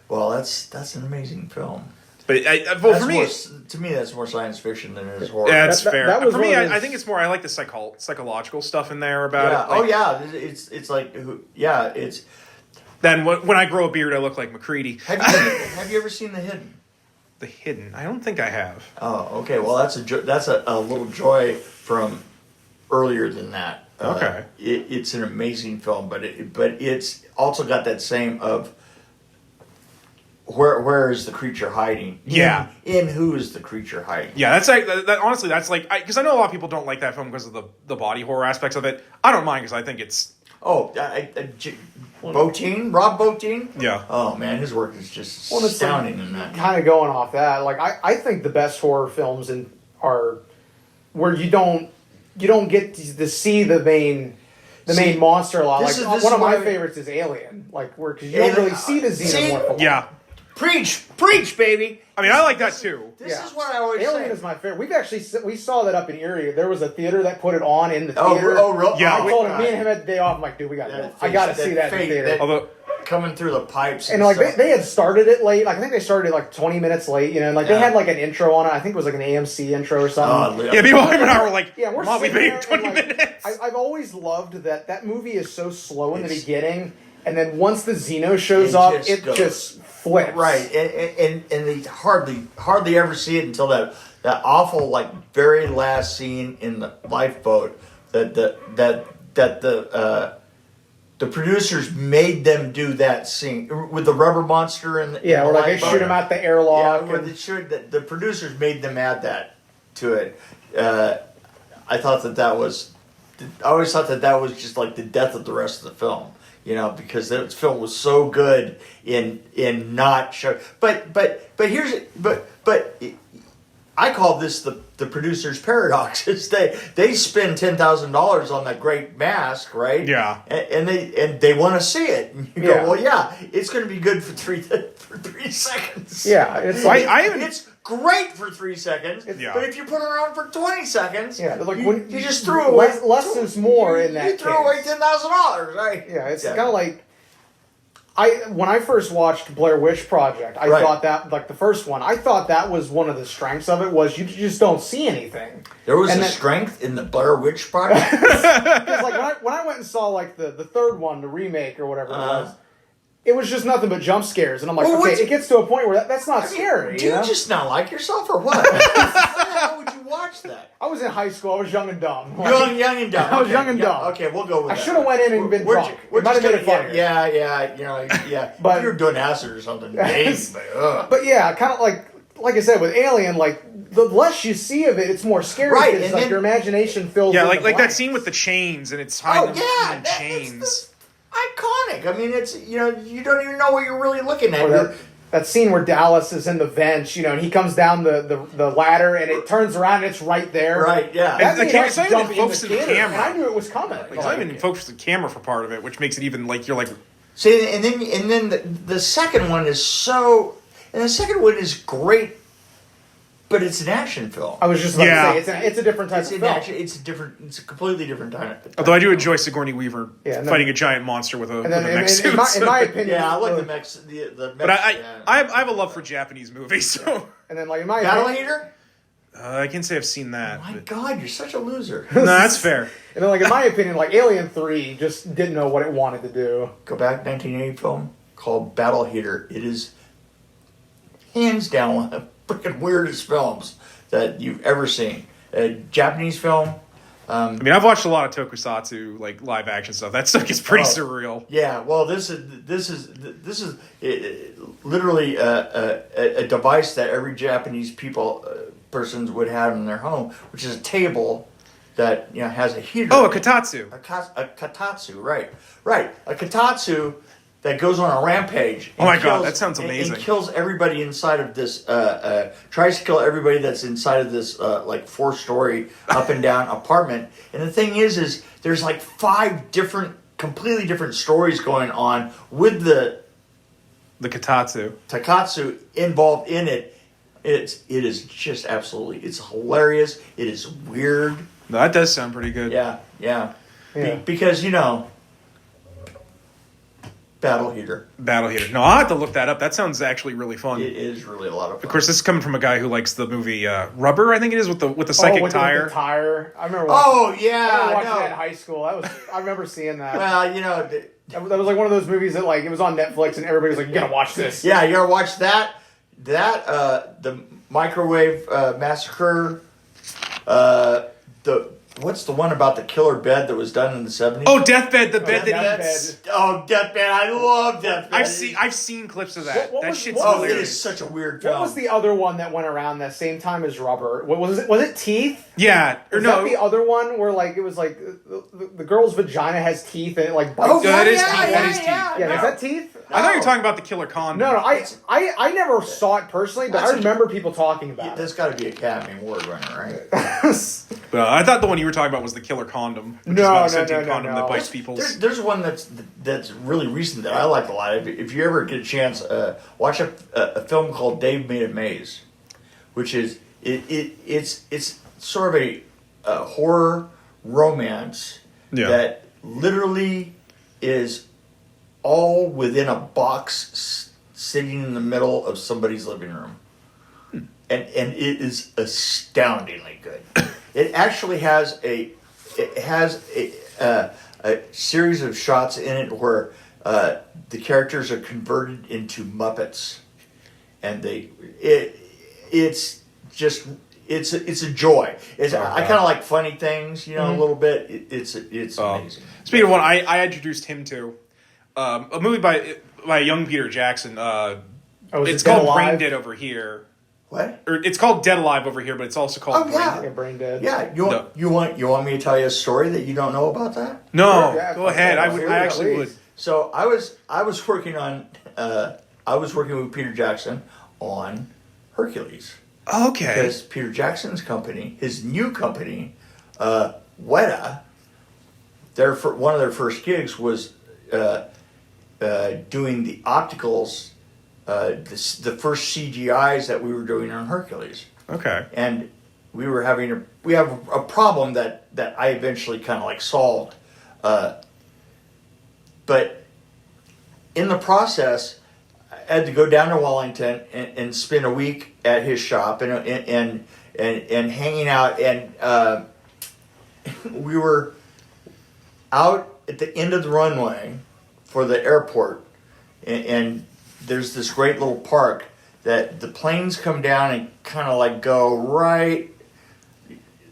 Well, that's an amazing film. But for me, to me, that's more science fiction than it is horror. Yeah, that's fair. For me, I think it's more. I like the psychological stuff in there about it. Like, it's like it's. Then when I grow a beard, I look like McCready. Have you ever seen The Hidden? The Hidden? I don't think I have. Oh, okay. Well, that's a little joy from earlier than that. Okay. It's an amazing film, but it's also got that same of. Where is the creature hiding? Yeah. In who is the creature hiding? Yeah, that's like that. Honestly, that's like because I know a lot of people don't like that film because of the body horror aspects of it. I don't mind because I think it's. Oh, Bottin, Rob Bottin. Yeah. Oh man, his work is just astounding in that. Kind of going off that, like I think the best horror films are where you don't get to see the main the main monster a lot. this Like is one of my why- favorites is Alien. Like because you don't really see the xenomorph a lot. Yeah. Preach, baby. I mean, I like that too. This Yeah. is what I always Alien say. is my favorite. We saw that up in Erie. There was a theater that put it on in the Oh, theater. real? Yeah, I Oh, told him, God. me and him had the day off. I'm like, dude, we got to That I got to face- see that in the face- theater. that- Although, coming through the pipes. And like stuff. they had started it late. Like I think they started it like 20 minutes late. You know, and like they Yeah. had like an intro on it. I think it was like an AMC intro or something. yeah, people and I were like, Yeah, we're "Mom, we sitting made there 20 and, like, minutes." I've always loved that movie is so slow in the It's- beginning, and then once the Xeno shows It up, just it goes. just flips. Right, and they hardly ever see it until that awful like very last scene in the lifeboat that the producers made them do that scene with the rubber monster and Yeah, in or the like they lifeboat. shoot him out the Yeah, airlock. where and- they should. The producers made them add that to it. I thought that was. I always thought that was just like the death of the rest of the film. You know, because the film was so good in not show. But I call this the producer's paradox. Is they spend $10,000 on that great mask, right? Yeah. And they want to see it. And you go, Yeah. well, yeah, it's going to be good for 3 seconds. Yeah, it's like I haven't- It's great for 3 seconds. Yeah. But if you put it on for 20 seconds, yeah, like you, when you just threw away less is more in that. You threw away case. $10,000, right? Yeah, it's kind of like when I first watched Blair Witch Project, I Right. thought that like the first one, I thought that was one of the strengths of it was you just don't see anything. There was And a then- strength in the Blair Witch Project. Because like when I went and saw like the third one, the remake or whatever it was just nothing but jump scares, and I'm like, Well, okay, what's- it gets to a point where that's not scary. Do you you know? just not like yourself or what? Why the hell would you watch that? I was in high school. I was young and dumb. Young and dumb. I was Okay, young and yeah, dumb. Okay, we'll go with I that. should have went in and been drunk. We're It might have just made it gonna- funnier. yeah, you know, yeah. But- if you were doing acid or something, maybe. Ugh. But yeah, kind of like I said with Alien, like the less you see of it, it's more scary. Right, because, and like then- your imagination fills. yeah, in like the that blanks. scene with the chains and it's Oh hiding yeah, in that's chains. iconic. I mean, it's you don't even know what you're really looking at. Or that scene where Dallas is in the vents, and he comes down the ladder and it turns around and it's right there. Right, yeah. That And the made camera- us it's not even jump in focused the in the theater, camera. and I knew it was coming. Like, it's not even focused the camera for part of it, which makes it even like you're like, See, and then the second one is so, and the second one is great, but it's an action film. I was just about Yeah. to say it's a different type It's of an film. action. It's a completely different time. although I do enjoy Sigourney Weaver Yeah, and then- fighting a giant monster with a And then, mech suit. in my opinion, Yeah, I like the Mex. The but Mex, I have a love for Japanese movies, so and then like in my Battle opinion, Heater. I can say I've seen that. My but- God, you're such a loser. No, that's fair. and then like in my opinion, like Alien 3 just didn't know what it wanted to do. Go back, 1980 film called Battle Heater. It is hands down one of the freaking weirdest films that you've ever seen. A Japanese film. I mean, I've watched a lot of tokusatsu, like live action stuff. That stuff gets pretty Oh. surreal. Yeah, well, this is literally a device that every Japanese persons would have in their home, which is a table that has a heater. Oh, a in it. katatsu. A katatsu, right? A katatsu that goes on a rampage. Oh my and God, that sounds and amazing. kills everybody inside of this. Tries to kill everybody that's inside of this like 4-story up and down apartment. And the thing is there's like 5 different, completely different stories going on with the The katatsu. Takatsu involved in it. It is just absolutely. It's hilarious. It is weird. No, that does sound pretty good. Yeah. Yeah. Because Battle Heater. Battle Heater. No, I'll have to look that up. That sounds actually really fun. It is really a lot of fun. Of course, this is coming from a guy who likes the movie Rubber. I think it is with the psychic with tire. The tire. I remember. Watching, Oh I remember yeah, watching that in no. high school. I remember seeing that. Well, That was like one of those movies that like it was on Netflix and everybody was like, "You gotta watch this." yeah, you gotta watch that. The microwave massacre. What's the one about the killer bed that was done in the 70s? Oh, Deathbed, the bed that Deathbed. Deathbed! I love Deathbed. I've seen clips of that. What That was- shit's what Oh, was it hilarious. is such a weird film. What was the other one that went around that same time as Rubber? What was it? Was it Teeth? Yeah, or Was no. that the other one where like it was like the girl's vagina has teeth and it like bites? Oh, Yeah, yeah, that is yeah, Teeth, yeah, that is yeah, Teeth. yeah, no. is that Teeth? I thought you were talking about the killer condom. No, I never saw it personally, but That's I remember people talking about That's got to be a Academy Award winner, right? it. But I thought the one you were talking about was the killer condom. Which is No, about a no, sentient no, condom no. that bites people. There's one that's really recent that I like a lot. If you ever get a chance, watch a film called Dave Made a Maze, which is it's sort of a horror romance that literally is all within a box sitting in the middle of somebody's living room. And it is astoundingly good. It actually has a series of shots in it where the characters are converted into Muppets, and it's a joy. I kind of like funny things, a little bit. It's amazing. Speaking of one, I introduced him to a movie by young Peter Jackson. It's called Brain Dead over here. What? Or it's called Dead Alive over here, but it's also called Brain Dead. Yeah, you want me to tell you a story that you don't know about that? No, Sure, yeah, go ahead. I actually would. So I was working on with Peter Jackson on Hercules. Okay. Because Peter Jackson's company, his new company, Weta, one of their first gigs was doing the opticals. The first CGIs that we were doing on Hercules. Okay. And we have a problem that I eventually kind of like solved. But in the process, I had to go down to Wellington and spend a week at his shop and hanging out, and we were out at the end of the runway for the airport, and there's this great little park that the planes come down and kind of like go right.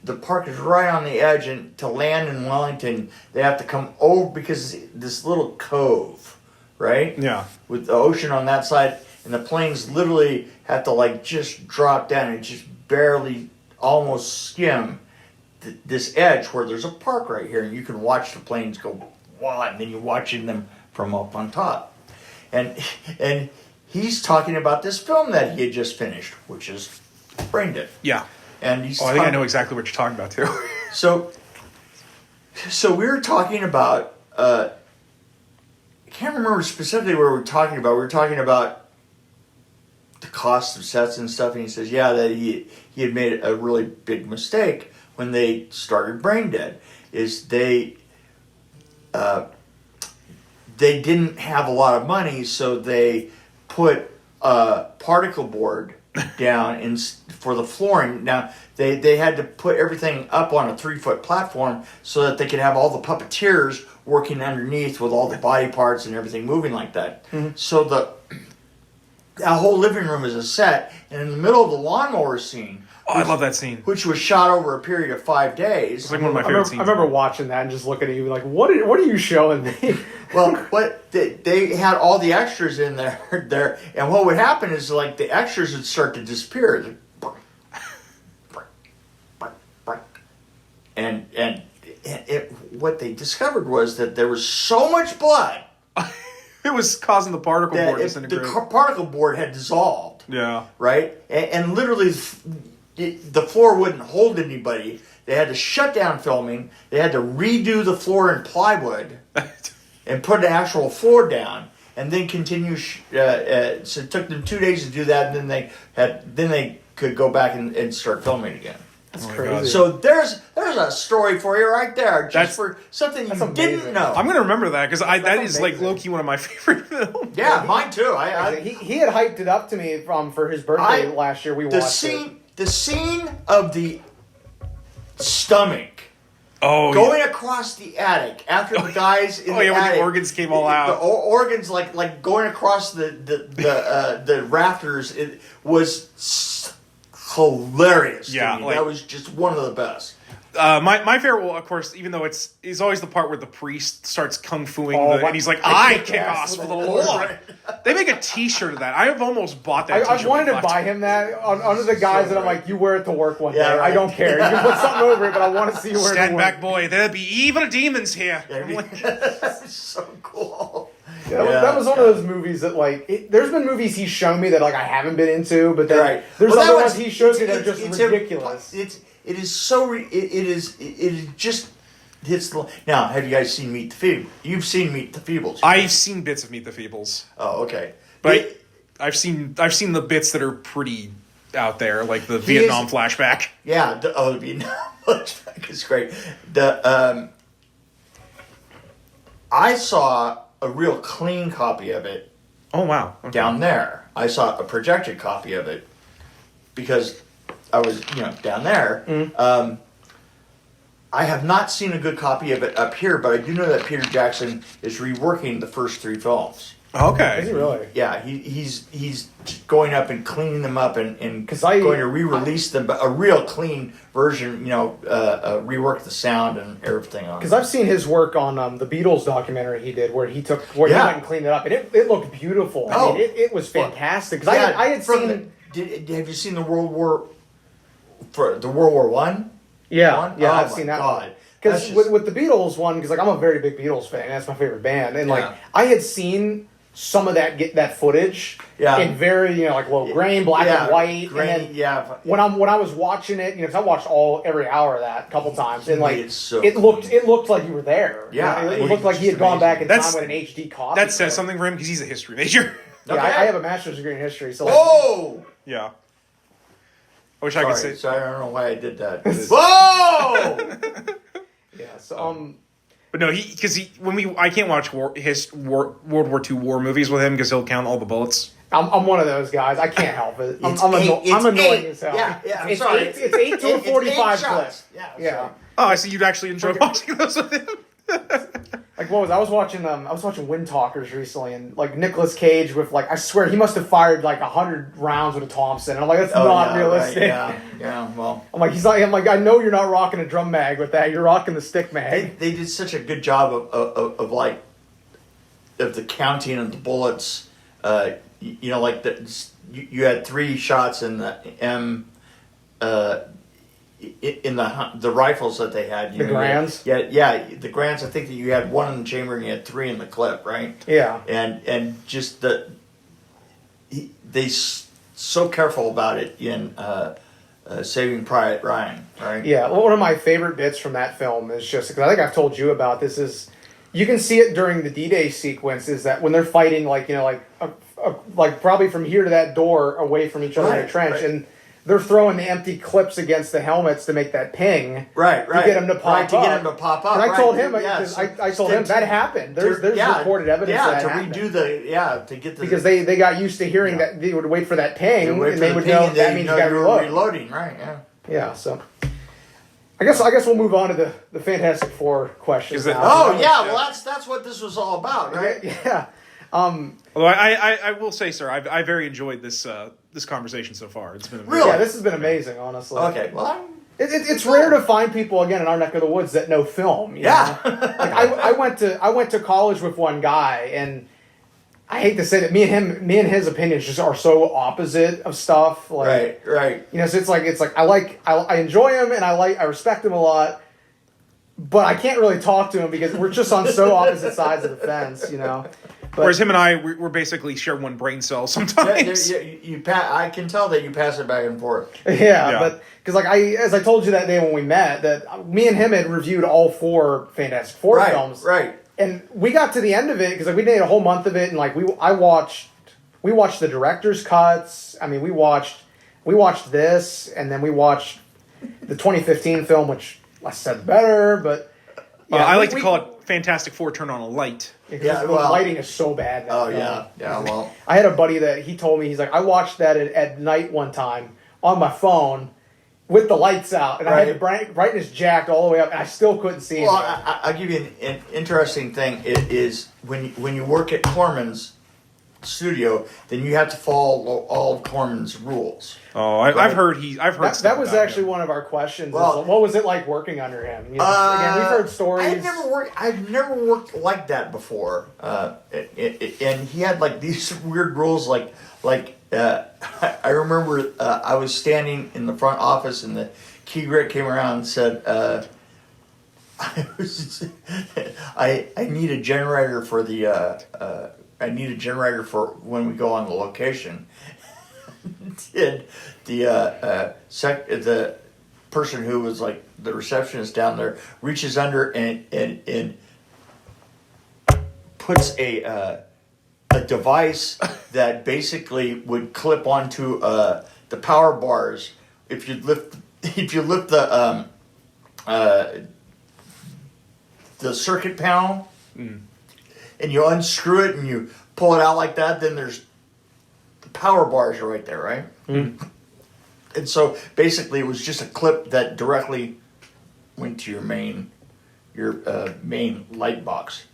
The park is right on the edge, and to land in Wellington, they have to come over because it's this little cove, right? Yeah. With the ocean on that side, and the planes literally have to like just drop down and just barely almost skim this edge where there's a park right here, and you can watch the planes go, wow, and then you're watching them from up on top. And he's talking about this film that he had just finished, which is Brain Dead. Yeah. And he's I think I know exactly what you're talking about too. So we were talking about. I can't remember specifically what we were talking about. We were talking about the cost of sets and stuff, and he says, "Yeah, that he had made a really big mistake when they started Brain Dead. Is they didn't have a lot of money, so they put a particle board down for the flooring. Now, they had to put everything up on a 3-foot platform so that they could have all the puppeteers working underneath with all the body parts and everything moving like that. Mm-hmm. So that whole living room is a set, and in the middle of the lawnmower scene... I love that scene. Which was shot over a period of 5 days. It's like one of my favorite scenes. I remember watching that and just looking at you like, what are you showing me? Well, they had all the extras in there, and what would happen is like the extras would start to disappear. And what they discovered was that there was so much blood. It was causing the particle board to disintegrate. The particle board had dissolved. Yeah. Right? And literally, the floor wouldn't hold anybody. They had to shut down filming. They had to redo the floor in plywood and put an actual floor down, and then continue. So it took them 2 days to do that, and then they could go back and start filming again. That's crazy. So there's a story for you right there, for something you didn't know. I'm gonna remember that because that is like low key one of my favorite films. Yeah, mine too. He had hyped it up to me for his birthday last year. We watched it. The scene of the stomach going across the attic after the guys in the attic. When the organs came all out. The organs like going across the rafters. It was hilarious. Yeah, to me. That was just one of the best. My favorite, well, of course, even though it's always the part where the priest starts kung fuing and he's like, I kick ass for the Lord. They make a T-shirt of that. I have almost bought that T-shirt. I wanted to buy him that under the guise that I'm like, you wear it to work one day. Right. I don't care. You can put something over it, but I want to see you wear it to work. Stand back, boy. There'll be evil demons here. That's so cool. That was one of those movies that there's been movies he's shown me that I haven't been into, but then there's other ones he shows me that are just ridiculous. it is so it just hits the. Now, have you guys seen Meet the Feebles? You've seen Meet the Feebles. I've seen bits of Meet the Feebles. Oh, okay. But I've seen the bits that are pretty out there, like the Vietnam flashback. Yeah. The Vietnam flashback is great. I saw a real clean copy of it. Oh wow! Okay. Down there, I saw a projected copy of it because I was down there. Mm. I have not seen a good copy of it up here, but I do know that Peter Jackson is reworking the first 3 films. Okay. Is he really? Yeah, he's going up and cleaning them up and going to re-release them, but a real clean version. Rework the sound and everything on. Because I've seen his work on the Beatles documentary he did, where he went and cleaned it up, and it looked beautiful. I mean, it was fantastic. Because I had seen. Have you seen the World War I? Yeah, Oh, I've seen that one. Because with the Beatles one, because I'm a very big Beatles fan, that's my favorite band, and I had seen some of that footage in very low grain, black and white, and then when I was watching it, because I watched every hour of that a couple times, and it looked like you were there. Yeah, it looked like he had gone back in time with an HD copy. That says something for him because he's a history major. Yeah, I have a master's degree in history, so. Yeah. I wish I could say. Sorry, I don't know why I did that. Whoa! Yeah. So But no, I can't watch World War II war movies with him because he'll count all the bullets. I'm one of those guys. I can't help it. I'm annoying as hell. Yeah. I'm sorry. It's 8 to a 45 clip. Yeah. Oh, I see. You'd actually enjoy watching those with him. Like what was I was watching Wind Talkers recently, and Nicolas Cage with I swear he must have fired 100 rounds with a Thompson, and I'm like, that's not realistic. Right. Yeah. Well, I'm like I know you're not rocking a drum mag with that. You're rocking the stick mag. they did such a good job of the counting of the bullets. You had 3 shots in the M. In the rifles that they had, the Grands, the Grands. I think that you had 1 in the chamber and you had 3 in the clip, right? Yeah, and just they so careful about it in Saving Private Ryan, right? Yeah, well, one of my favorite bits from that film is just because I think I've told you about this is you can see it during the D-Day sequence is that when they're fighting probably from here to that door away from each other in a trench and. They're throwing the empty clips against the helmets to make that ping. Right. To get them to pop up. To get them to pop up. And I told him, I told him that happened. There's recorded evidence that happened. To get the... Because they got used to hearing that, they would wait for that ping, and they would know that means you got to reload. Reloading, right, yeah. Yeah, so... I guess we'll move on to the Fantastic Four questions now. Well, that's what this was all about, right? Yeah. Although I will say, sir, I very enjoyed this conversation so far. It's been amazing. Really? Yeah, this has been amazing, honestly. Okay, well, it's rare to find people again in our neck of the woods that know film. You know? I went to college with one guy, and I hate to say that me and his opinions just are so opposite of stuff. Right. So it's like I enjoy him and I respect him a lot, but I can't really talk to him because we're just on so opposite sides of the fence. But, whereas him and I, we're basically share one brain cell sometimes. I can tell that you pass it back and forth. Yeah. But because as I told you that day when we met, that me and him had reviewed all 4 Fantastic Four films. Right. And we got to the end of it because we did a whole month of it, and we watched the director's cuts. I mean, we watched this, and then we watched the 2015 film, which I said better, but I like to call it Fantastic Four Turn on a Light. The lighting is so bad. Yeah. Well, I had a buddy that he told me, he's like, I watched that at night one time on my phone with the lights out, and I had the brightness jacked all the way up, and I still couldn't see it. Well, I'll give you an interesting thing. It is when you work at Corman's studio, then you have to follow all of Corman's rules. Oh, I've heard that was actually one of our questions. Well, what was it like working under him? Again, we've heard stories. I've never worked like that before. And he had these weird rules, I remember I was standing in the front office, and the key grit came around and said, "I need a generator for the." I need a generator for when we go on the location. Did the person who was like the receptionist down there reaches under and puts a device that basically would clip onto the power bars if you lift the circuit panel and you unscrew it and you pull it out like that, then there's the power bars are right there, right? And so basically it was just a clip that directly went to your main light box,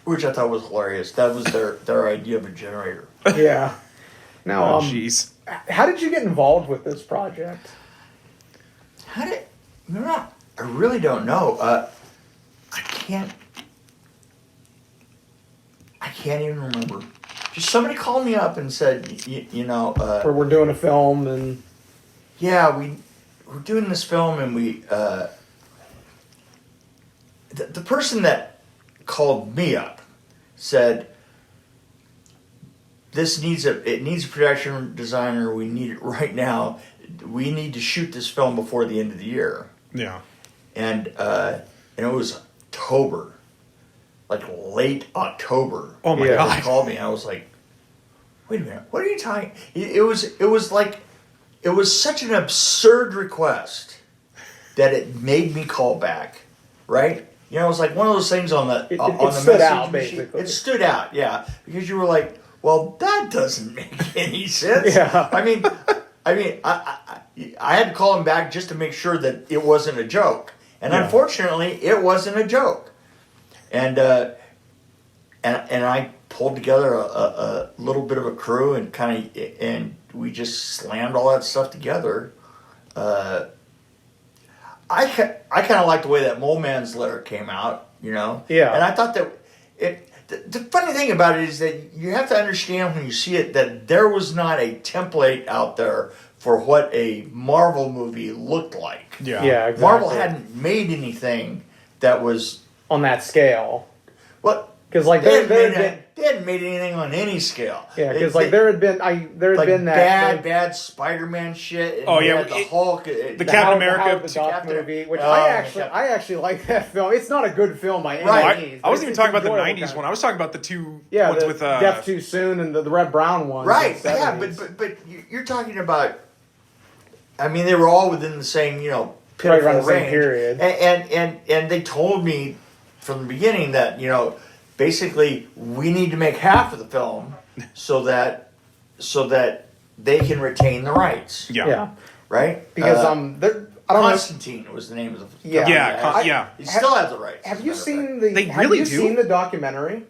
which I thought was hilarious. That was their idea of a generator. Yeah. Now, jeez. How did you get involved with this project? I really don't know. I can't even remember. Just somebody called me up and said, Where we're doing a film and... Yeah, we're doing this film and we... The person that called me up said, it needs a production designer. We need it right now. We need to shoot this film before the end of the year. Yeah. And it was October, like late October. Oh my God! They called me. And I was like, "Wait a minute, what are you talking?" It was such an absurd request that it made me call back. Right? It was like one of those things on the on the stood message out, machine. basically. It stood out, yeah, because you were like, "Well, that doesn't make any sense." Yeah. I mean, I had to call him back just to make sure that it wasn't a joke. And unfortunately, it wasn't a joke. And I pulled together a little bit of a crew and we just slammed all that stuff together. I kind of liked the way that Mole Man's letter came out, Yeah. And I thought that the funny thing about it is that you have to understand when you see it that there was not a template out there for what a Marvel movie looked like. Yeah. Yeah, exactly. Marvel hadn't made anything that was on that scale. What? Because like they hadn't made anything on any scale. Yeah, because there had been that bad Spider-Man shit. And Oh yeah, the Hulk, the Captain America, the Doc movie, which I actually like that film. It's not a good film by any means. I wasn't even talking about the '90s one. I was talking about the two ones with Death Too Soon and the Red Brown one. Right? Yeah, but you're talking about. I mean, they were all within the same pitiful around the same range. period. And they told me from the beginning that basically we need to make half of the film so that they can retain the rights. Yeah. Right? Because I don't know. Constantine was the name of the film. Yeah. He still has the rights. Have you seen seen the documentary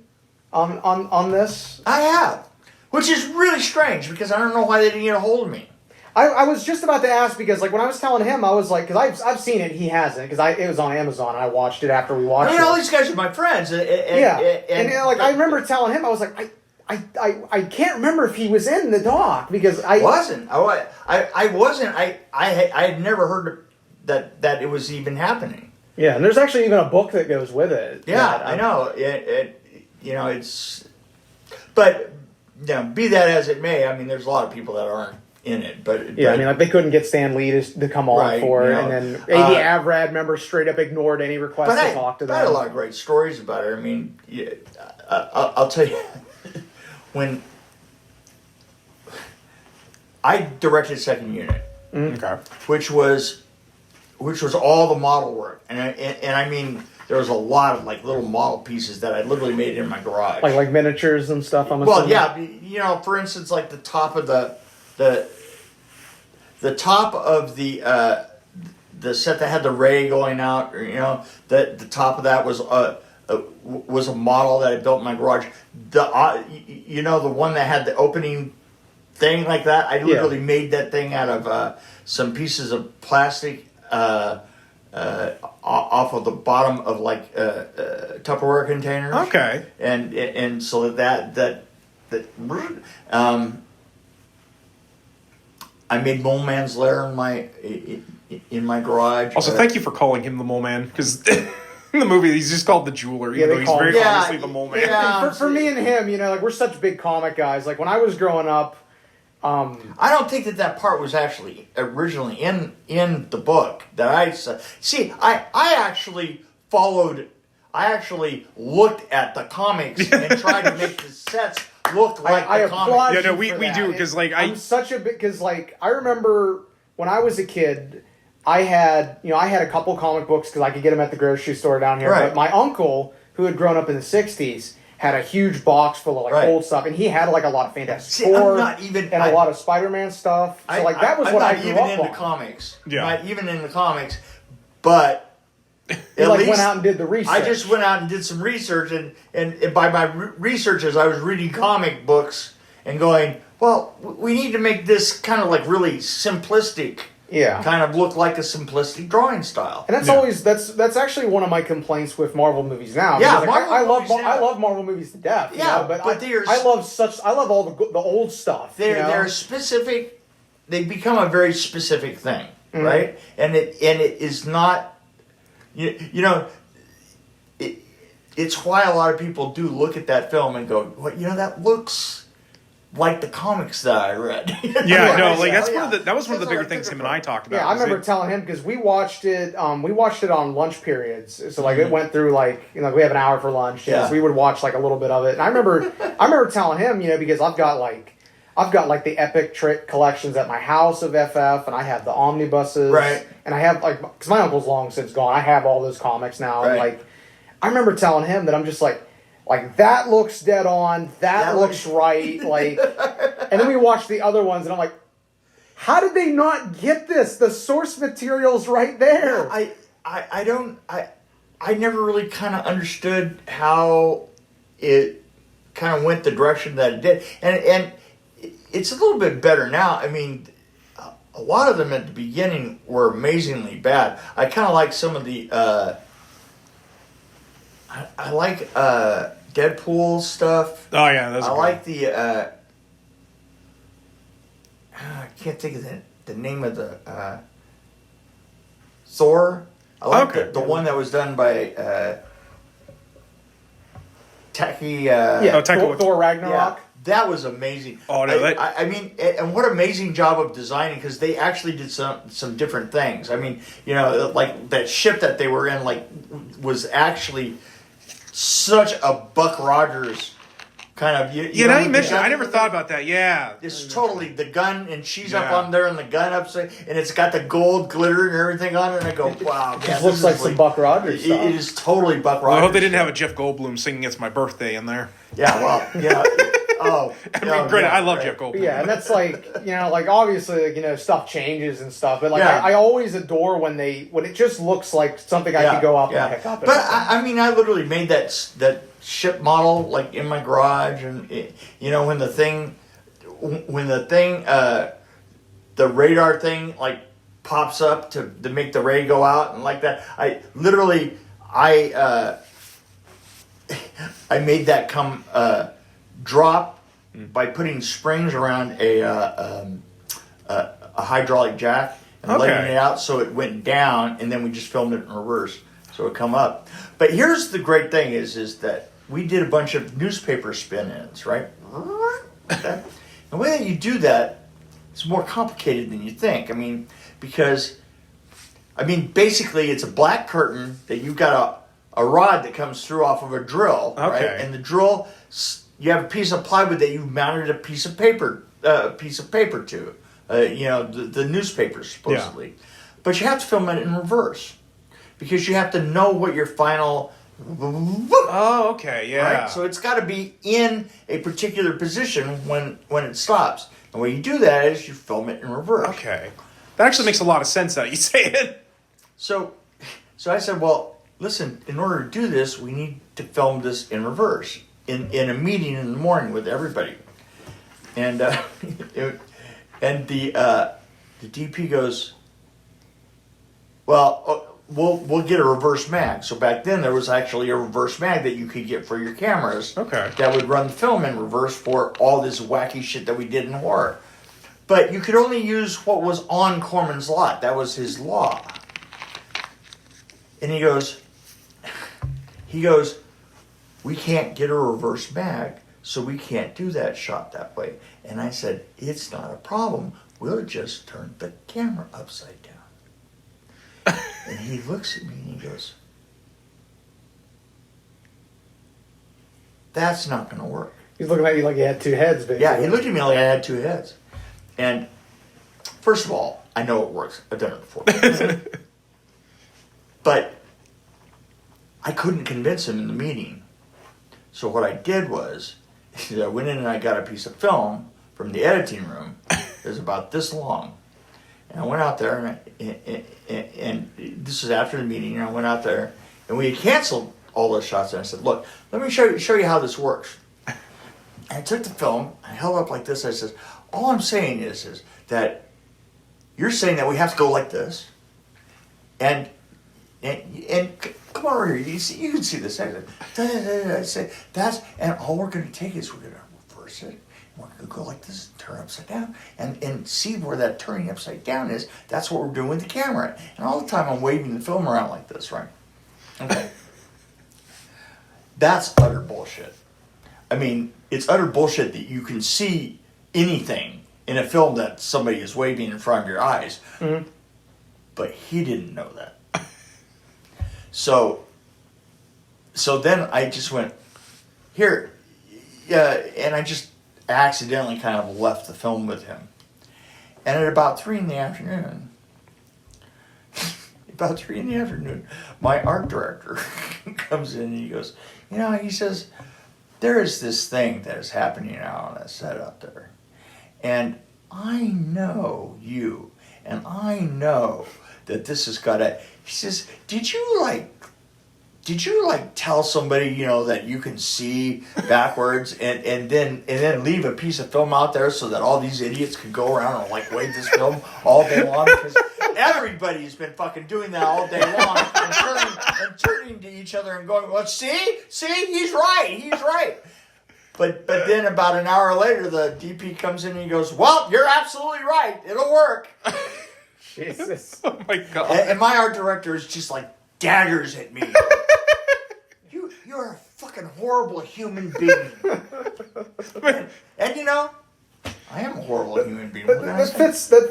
on this? I have. Which is really strange because I don't know why they didn't get a hold of me. I was just about to ask because when I was telling him, I was like, because I've seen it, he hasn't, because it was on Amazon and I watched it after we watched it. All these guys are my friends. I remember telling him, I was like, I can't remember if he was in the doc because I wasn't. I wasn't. I had never heard that it was even happening. Yeah, and there's actually even a book that goes with it. Yeah, I know. It's, but be that as it may, I mean, there's a lot of people that aren't in it, but they couldn't get Stan Lee to come on for it, and then A.D. Avrad, remember, straight up ignored any request to talk to them. I had a lot of great stories about it. I mean, I'll tell you, when I directed Second Unit, which was all the model work, and I mean, there was a lot of little model pieces that I literally made in my garage, like miniatures and stuff. For instance, like the top of the top of the set that had the ray going out, the top of that was a model that I built in my garage. The one that had the opening thing like that. I literally made that thing out of some pieces of plastic off of the bottom of Tupperware containers. Okay, and so that I made Mole Man's lair in my garage. Also, thank you for calling him the Mole Man, because in the movie he's just called the Jeweler, even though he's very obviously the Mole Man. For me and him, we're such big comic guys. Like when I was growing up, I don't think that part was actually originally in the book that I said. See, I actually followed. I actually looked at the comics and tried to make the sets look like the comics. Yeah, no, we do because I'm such a bit because I remember when I was a kid, I had a couple comic books because I could get them at the grocery store down here. Right. But my uncle, who had grown up in the '60s, had a huge box full of old stuff, and he had a lot of Fantastic Four and a lot of Spider-Man stuff. So that was what I grew up on. I'm not even into comics. Yeah. Not even into comics, but. At least went out and did the research. I just went out and did some research, and by my researches, I was reading comic books and going, well, we need to make this kind of really simplistic, kind of look like a simplistic drawing style. And that's always that's actually one of my complaints with Marvel movies now. Yeah, I love Marvel movies to death. Yeah, but I love all the old stuff. They're specific. They become a very specific thing, right? And it is not. It's why a lot of people do look at that film and go, well, that looks like the comics that I read. That was one of the bigger things him and I talked about. Yeah, I remember telling him because we watched it on lunch periods. So it went through we have an hour for lunch. So we would watch a little bit of it. And I remember telling him, because I've got the Epic Trick collections at my house of FF, and I have the omnibuses. Right. And I have, because my uncle's long since gone, I have all those comics now. Right. And, I remember telling him that I'm just that looks dead on, that looks right. And then we watched the other ones, and I'm like, how did they not get this? The source material's right there. I never really kind of understood how it kind of went the direction that it did. And it's a little bit better now. I mean, a lot of them at the beginning were amazingly bad. I kind of like some of the. I like Deadpool stuff. Oh yeah, those. I like the. I can't think of the name of the Thor. I like the one that was done by Taki. Thor Ragnarok. Yeah. That was amazing. Oh no! I mean, and what amazing job of designing, because they actually did some different things. I mean, that ship that they were in, was actually such a Buck Rogers kind of. Now you mentioned it. I never thought about that. Yeah, it's totally the gun, and she's up on there, and the gun upside, and it's got the gold glitter and everything on it. And I go, wow, it looks like some Buck Rogers stuff. It is totally Buck Rogers. Well, I hope they didn't have a Jeff Goldblum singing "It's My Birthday" in there. Yeah, well, yeah. Granted, I love Jeff Goldblum. Yeah, and that's obviously, stuff changes and stuff. But I always adore when it just looks like something I could go up and pick up. But I literally made that ship model in my garage, and when the radar thing pops up to make the ray go out and like that. I made that come drop by putting springs around a hydraulic jack and letting it out so it went down, and then we just filmed it in reverse so it would come up. But here's the great thing is that we did a bunch of newspaper spin-ins, right? Okay. The way that you do that is more complicated than you think. Because basically it's a black curtain that you've got a rod that comes through off of a drill, right? And the drill, you have a piece of plywood that you've mounted a piece of paper to, the newspaper supposedly. Yeah. But you have to film it in reverse because you have to know what your final. Oh, okay, yeah. Right? So it's got to be in a particular position when it stops. And when you do that is you film it in reverse. Okay. That actually makes a lot of sense now you say it. So I said, well, listen, in order to do this, we need to film this in reverse in a meeting in the morning with everybody. And and the DP goes, well, we'll get a reverse mag. So back then there was actually a reverse mag that you could get for your cameras. Okay. That would run the film in reverse for all this wacky shit that we did in horror. But you could only use what was on Corman's lot. That was his law. And he goes, we can't get a reverse mag. so we can't do that shot that way. And I said, it's not a problem. We'll just turn the camera upside down. And he looks at me and he goes, that's not going to work. He's looking at you like you had two heads, basically. Yeah, he looked at me like I had two heads. And first of all, I know it works. I've done it before. But I couldn't convince him in the meeting. So what I did was, I went in and I got a piece of film from the editing room. It was about this long. And I went out there, and this was after the meeting, and I went out there, and we had canceled all those shots, and I said, look, let me show you how this works. And I took the film, I held it up like this, I said, all I'm saying is that you're saying that we have to go like this, and come on over here, you can see this. I say, and all we're going to take is we're going to reverse it. We're going to go like this and turn upside down and see where that turning upside down is. That's what we're doing with the camera. And all the time I'm waving the film around like this, right? Okay. That's utter bullshit. I mean, it's utter bullshit that you can see anything in a film that somebody is waving in front of your eyes. Mm-hmm. But he didn't know that. So then I just went, here, and I just accidentally kind of left the film with him. And at about 3 in the afternoon, my art director comes in and he goes, he says, there is this thing that is happening now on that set out there. And I know you, and I know that this has got to, he says, did you tell somebody, that you can see backwards and then leave a piece of film out there so that all these idiots could go around and wave this film all day long? Because everybody's been fucking doing that all day long and turning to each other and going, well, see, he's right. But then about an hour later, the DP comes in and he goes, well, you're absolutely right. It'll work. Jesus. Oh my God. And my art director is just daggers at me. You're a fucking horrible human being. and I am a horrible human being. That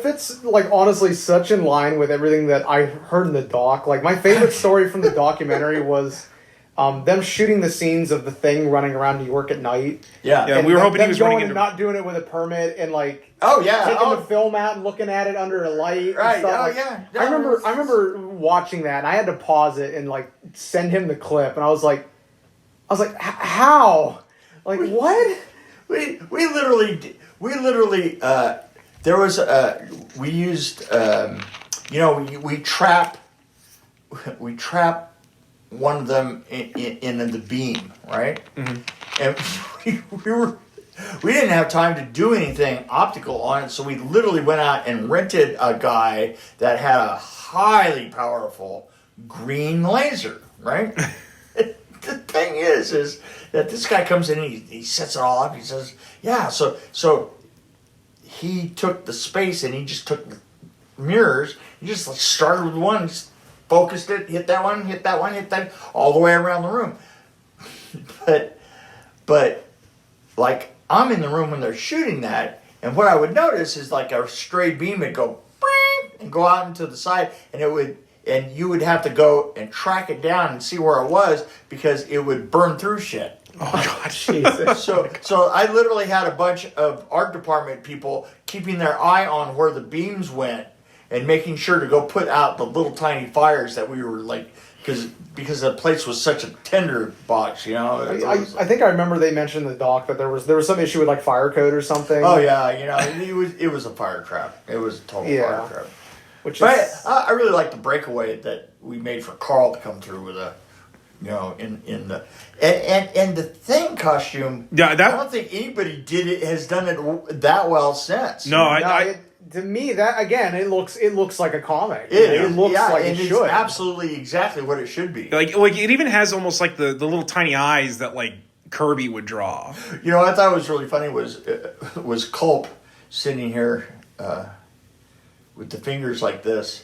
fits honestly such in line with everything that I heard in the doc. My favorite story from the documentary was them shooting the scenes of the Thing running around New York at night. Yeah, we were hoping he was going running and into... not doing it with a permit and taking the film out and looking at it under a light. Right. And stuff. Yeah. I remember watching that and I had to pause it and send him the clip and I was like, how? What? We literally there was we used we trap one of them in the beam, right? Mm-hmm. And we didn't have time to do anything optical on it, so we literally went out and rented a guy that had a highly powerful green laser, right? The thing is that this guy comes in and he sets it all up. He says, yeah, so he took the space and he just took mirrors. He just started with one, focused it, hit that one, hit that, all the way around the room. But I'm in the room when they're shooting that, and what I would notice is a stray beam would go and go out into the side, and you would have to go and track it down and see where it was because it would burn through shit. Oh God, Jesus! So I literally had a bunch of art department people keeping their eye on where the beams went and making sure to go put out the little tiny fires that we were because the place was such a tinder box, I think I remember they mentioned in the doc that there was some issue with fire code or something. Oh yeah, it was a fire trap. It was a total fire trap. I really like the breakaway that we made for Carl to come through with in the and the Thing costume. Yeah, I don't think anybody has done it that well since. No, to me, that again, it looks like a comic. It looks like it should. It's absolutely exactly what it should be. It even has almost the little tiny eyes that Kirby would draw. I thought was really funny was Culp sitting here with the fingers like this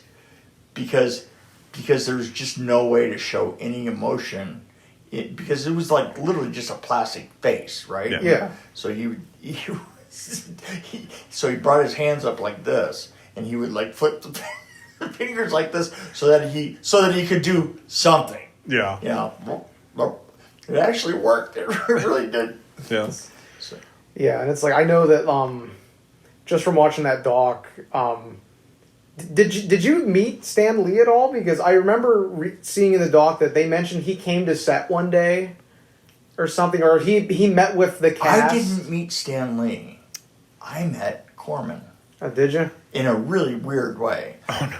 because there's just no way to show any emotion because it was like literally just a plastic face, right? Yeah. So so he brought his hands up like this, and he would like flip the fingers like this, so that he could do something. Yeah. It actually worked. It really did. Yeah. So. Yeah, and it's like I know that just from watching that doc, did you meet Stan Lee at all? Because I remember seeing in the doc that they mentioned he came to set one day or something, or he met with the cast. I didn't meet Stan Lee. I met Corman. Oh, did you? In a really weird way. Oh no.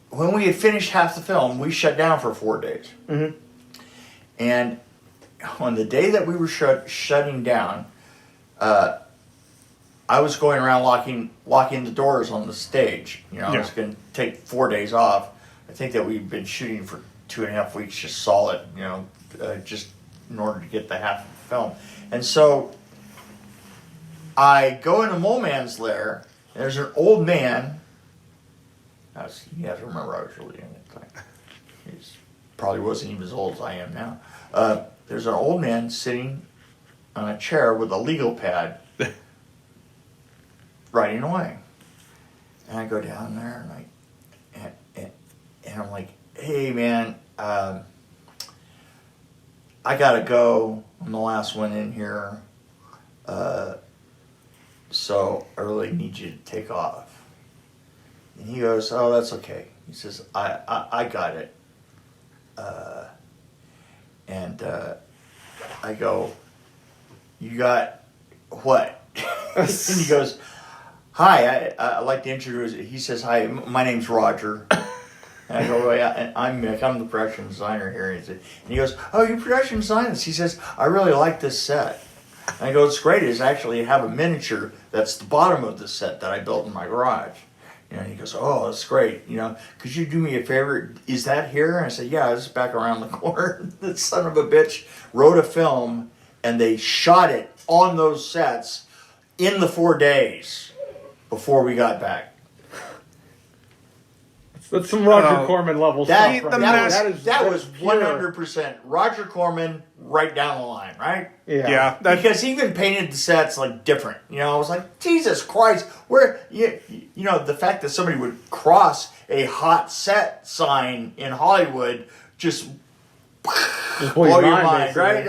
When we had finished half the film, we shut down for 4 days. Mm-hmm. And on the day that we were shutting down, I was going around locking the doors on the stage. I was going to take 4 days off. I think that we'd been shooting for 2.5 weeks, just solid. Just in order to get the half of the film. And so I go into Mole Man's lair. And there's an old man. You have to remember, I was really young at the time. He probably wasn't even as old as I am now. There's an old man sitting on a chair with a legal pad, writing away. And I go down there and I'm like, "Hey man, I gotta go. I'm the last one in here, so I really need you to take off." And he goes, "Oh, that's okay." He says, I got it. And I go, "You got what?" And he goes, "Hi, I'd like to introduce." He says, "Hi, my name's Roger." And I go, "Oh, yeah, and I'm Mick. I'm the production designer here." And he goes, "Oh, you production designers?" He says, "I really like this set." And I go, "It's great. It's actually have a miniature that's the bottom of the set that I built in my garage." And he goes, "Oh, that's great. Could you do me a favor? Is that here?" And I said, "Yeah, it's back around the corner." The son of a bitch wrote a film, and they shot it on those sets in the 4 days before we got back. That's some Roger Corman level stuff. That was 100% Roger Corman right down the line, right? Yeah. Because he even painted the sets like different. I was like, Jesus Christ, where the fact that somebody would cross a hot set sign in Hollywood just blow your mind, right?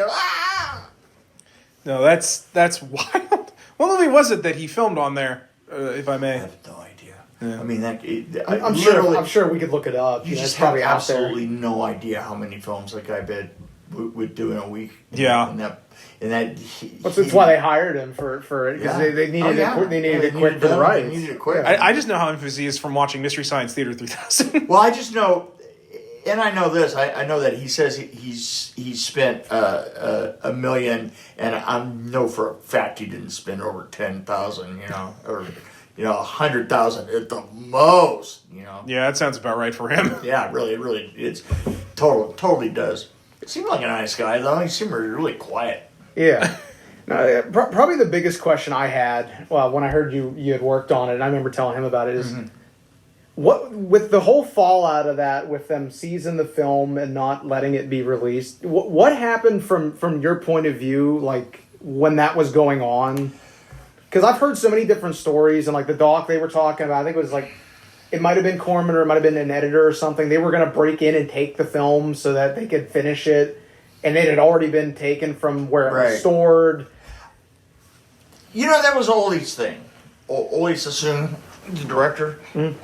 No, that's wild. What movie was it that he filmed on there, if I may? I have no idea. Yeah. I mean, I'm sure we could look it up. You just have absolutely no idea how many films that guy would do in a week. Yeah. That's why they hired him for it, because they needed it quick for the rights. They needed it quick. I just know how infamous he is from watching Mystery Science Theater 3000. Well, I just know, and I know this. I know that he says he's spent $1 million, and I know for a fact he didn't spend over 10,000. Or 100,000 at the most. Yeah, that sounds about right for him. Yeah, really, it's totally does. He seemed like a nice guy, though. He seemed really quiet. Yeah. No, probably the biggest question I had, when I heard you had worked on it, and I remember telling him about it, is what, with the whole fallout of that, with them seizing the film and not letting it be released, what happened from your point of view, like, when that was going on? Because I've heard so many different stories, and like the doc they were talking about, I think it was like, it might have been Corman or it might have been an editor or something. They were going to break in and take the film so that they could finish it, and it had already been taken from where it was stored. That was Ole's thing. Ole Sassoon, the director. Mm-hmm.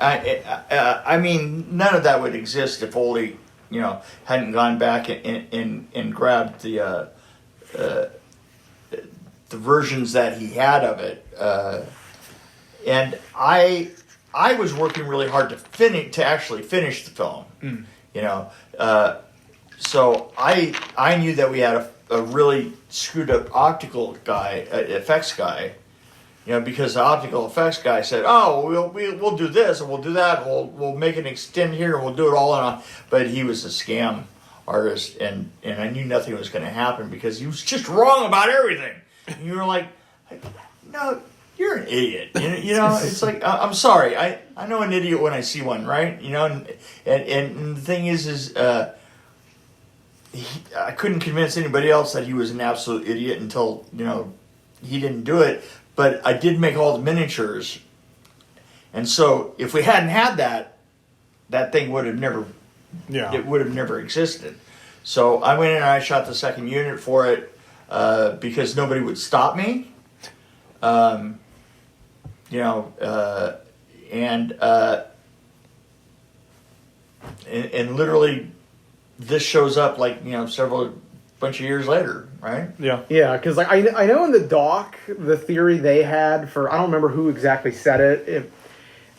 I mean, none of that would exist if Ole, hadn't gone back and grabbed the versions that he had of it, and I was working really hard to actually finish the film. So I knew that we had a really screwed up optical guy, effects guy, because the optical effects guy said, "Oh, we'll do this and we'll do that. We'll make an extend here and we'll do it all on." But he was a scam artist, and I knew nothing was going to happen because he was just wrong about everything. And you were like, "No, you're an idiot. You know, it's like, I'm sorry. I know an idiot when I see one, right? You know, and the thing is I couldn't convince anybody else that he was an absolute idiot until, you know, he didn't do it. But I did make all the miniatures. And so if we hadn't had that thing would have never, it would have never existed. So I went in and I shot the second unit for it because nobody would stop me. You know, and literally this shows up like, you know, bunch of years later, right? Yeah, because like I know in the doc the theory they had for, I don't remember who exactly said it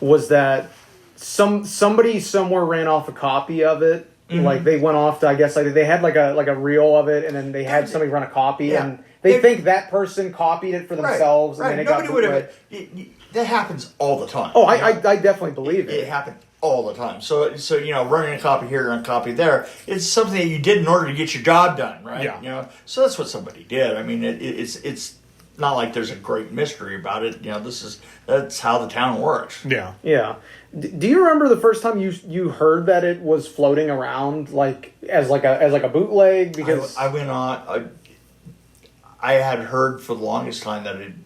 was that somebody somewhere ran off a copy of it. Mm-hmm. Like they went off to, I guess like they had like a reel of it, and then they had somebody run a copy, and they think that person copied it for themselves, and then it nobody got would have. That happens all the time. Oh, I definitely believe it. It happened all the time. So you know, running a copy here and a copy there, it's something that you did in order to get your job done, right? Yeah. You know, so that's what somebody did. I mean, it's not like there's a great mystery about it. You know, that's how the town works. Yeah. Yeah. Do you remember the first time you heard that it was floating around like as a bootleg? Because I went on. I had heard for the longest time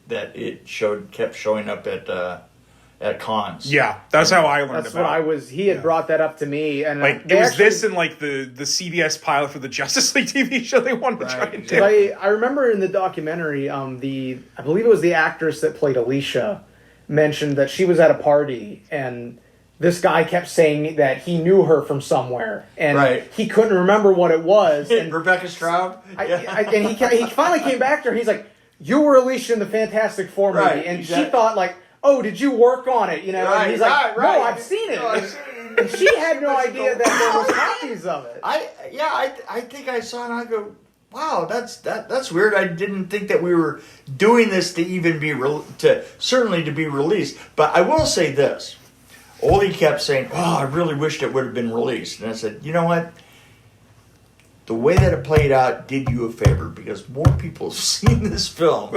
that it kept showing up at cons. Yeah, that's how I learned that's about it. What I was. He had brought that up to me, and like it was this and like the CBS pilot for the Justice League TV show they wanted to try and do. I remember in the documentary, I believe it was the actress that played Alicia mentioned that she was at a party and this guy kept saying that he knew her from somewhere, and he couldn't remember what it was. And Rebecca Strawn. And he finally came back to her. He's like, "You were Alicia in the Fantastic Four movie," and she thought like, "Oh, did you work on it?" You know, and he's like, "No, I've seen it." And she had no idea that there was copies of it. I think I saw it and I go, wow, that's weird. I didn't think that we were doing this to even be certainly to be released. But I will say this. Oli kept saying, "Oh, I really wished it would have been released." And I said, "You know what? The way that it played out did you a favor because more people have seen this film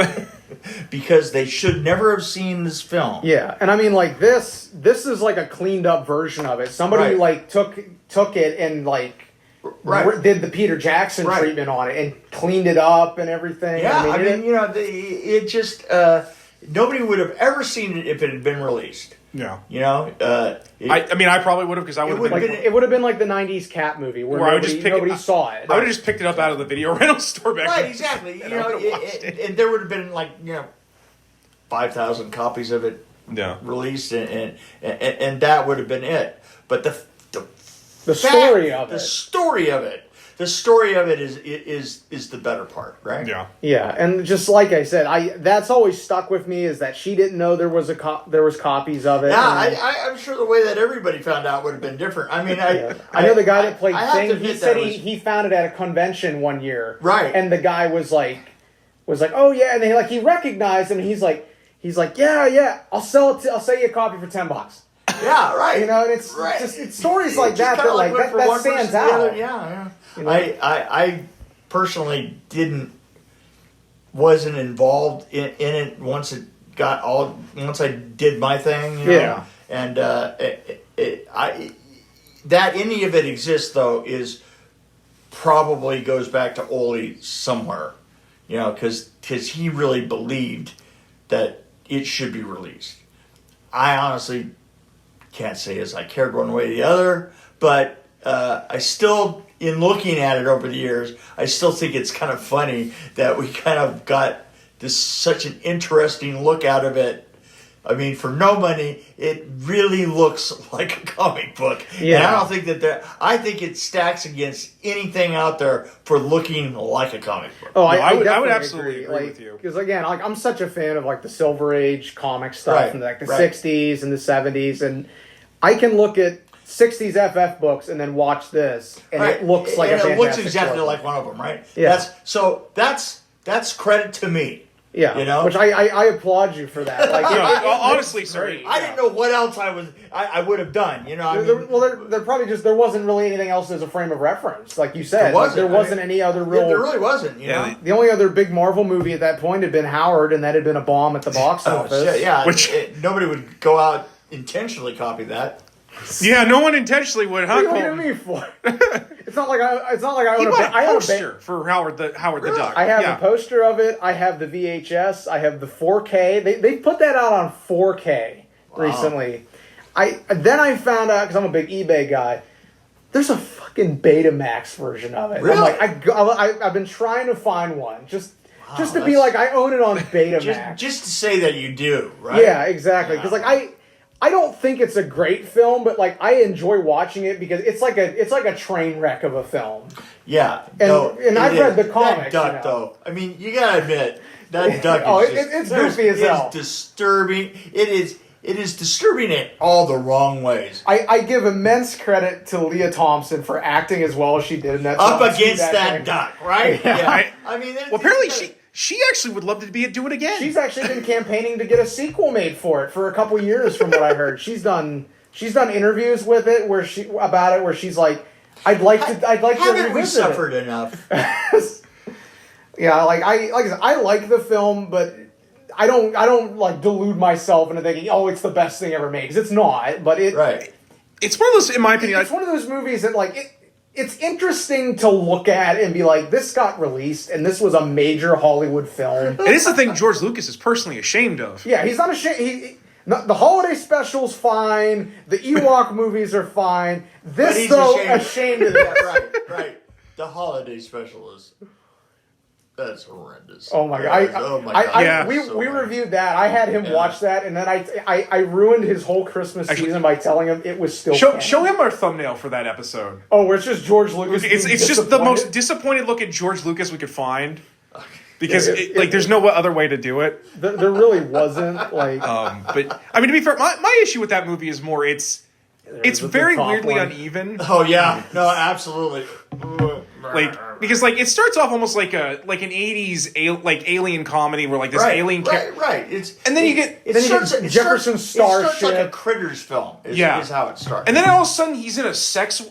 because they should never have seen this film." Yeah, and I mean, like this is like a cleaned up version of it. Somebody like took it and like did the Peter Jackson treatment on it and cleaned it up and everything. Yeah, I mean, you know, it just nobody would have ever seen it if it had been released. Yeah, you know, I mean, I probably would have because I would have been. It would have been like the '90s Cat movie where nobody saw it. I would have just picked it up out of the video rental store back. Right, exactly. You know, and there would have been like 5,000 copies of it released, and that would have been it. But the story of it is the better part, right? Yeah. Yeah, and just like I said, that's always stuck with me is that she didn't know there was copies of it. Yeah, I'm sure the way that everybody found out would have been different. I mean, I know the guy that played Thing. He said he found it at a convention one year, right? And the guy was like, "Oh yeah," and he recognized him. And he's like, "Yeah, I'll sell you a copy for $10." Yeah, right. You know, and it's just stories like that that like that stands out. Yeah. You know? I personally wasn't involved in it once I did my thing. You know? Yeah. And that any of it exists though is probably goes back to Oli somewhere, you know, because he really believed that it should be released. I honestly can't say as I care one way or the other, but I still, in looking at it over the years, I still think it's kind of funny that we kind of got such an interesting look out of it. I mean, for no money, it really looks like a comic book. Yeah. And I don't think I think it stacks against anything out there for looking like a comic book. Oh, I would absolutely agree with you. Because again, like I'm such a fan of like the Silver Age comic stuff from like the 60s and the 70s, and I can look at 60s FF books and then watch this, and it looks like a fantastic it looks exactly book. like one of them, right? Yeah. That's credit to me. Yeah, you know, which I applaud you for that. Like, honestly, sir, I didn't know what else I would have done. You know, I mean, there probably just there wasn't really anything else as a frame of reference, like you said. There wasn't any other real. There really wasn't. You know, the only other big Marvel movie at that point had been Howard, and that had been a bomb at the box office. Shit, yeah, nobody would go out intentionally copy that. Yeah, no one intentionally would. What are you looking at me for? It's not like I own a poster for Howard the Duck. I have a poster of it. I have the VHS. I have the 4K. They put that out on 4K recently. Then I found out, because I'm a big eBay guy, there's a fucking Betamax version of it. Really? I'm like, I've been trying to find one just to be like I own it on Betamax. just to say that you do, right? Yeah, exactly. Because I don't think it's a great film, but like I enjoy watching it because it's like a train wreck of a film. Yeah, and I've read the comics. That duck, though, I mean, you gotta admit that duck. It's goofy as hell. It's disturbing. It is disturbing in all the wrong ways. I give immense credit to Leah Thompson for acting as well as she did in that. Up against that duck, right? Yeah. I mean, apparently she actually would love to do it again. She's actually been campaigning to get a sequel made for it for a couple years, from what I heard. She's done interviews with it where she's like, I'd like to haven't we revisit suffered it. enough? Yeah, like I said, I like the film, but I don't like delude myself into thinking, oh, it's the best thing ever made, because it's not. But it's one of those, in my opinion, it's one of those movies that like it's interesting to look at and be like, this got released, and this was a major Hollywood film. And it's the thing George Lucas is personally ashamed of. Yeah, he's not ashamed. The holiday special's fine. The Ewok movies are fine. This, though, ashamed of this. Right. The holiday special is... That's horrendous. Oh my god! We reviewed that. I had him watch that, and then I ruined his whole Christmas season by telling him it was still. Show him our thumbnail for that episode. Oh, where it's just George Lucas. It's just the most disappointed look at George Lucas we could find, because there's no other way to do it. There really wasn't like. But I mean, to be fair, my issue with that movie is more it's very weirdly uneven. Oh yeah, no, absolutely. Because it starts off almost like an 80s alien comedy where this alien right. And then you get Jefferson Starship. It starts like a Critters film. Is how it starts. And then all of a sudden he's in a sex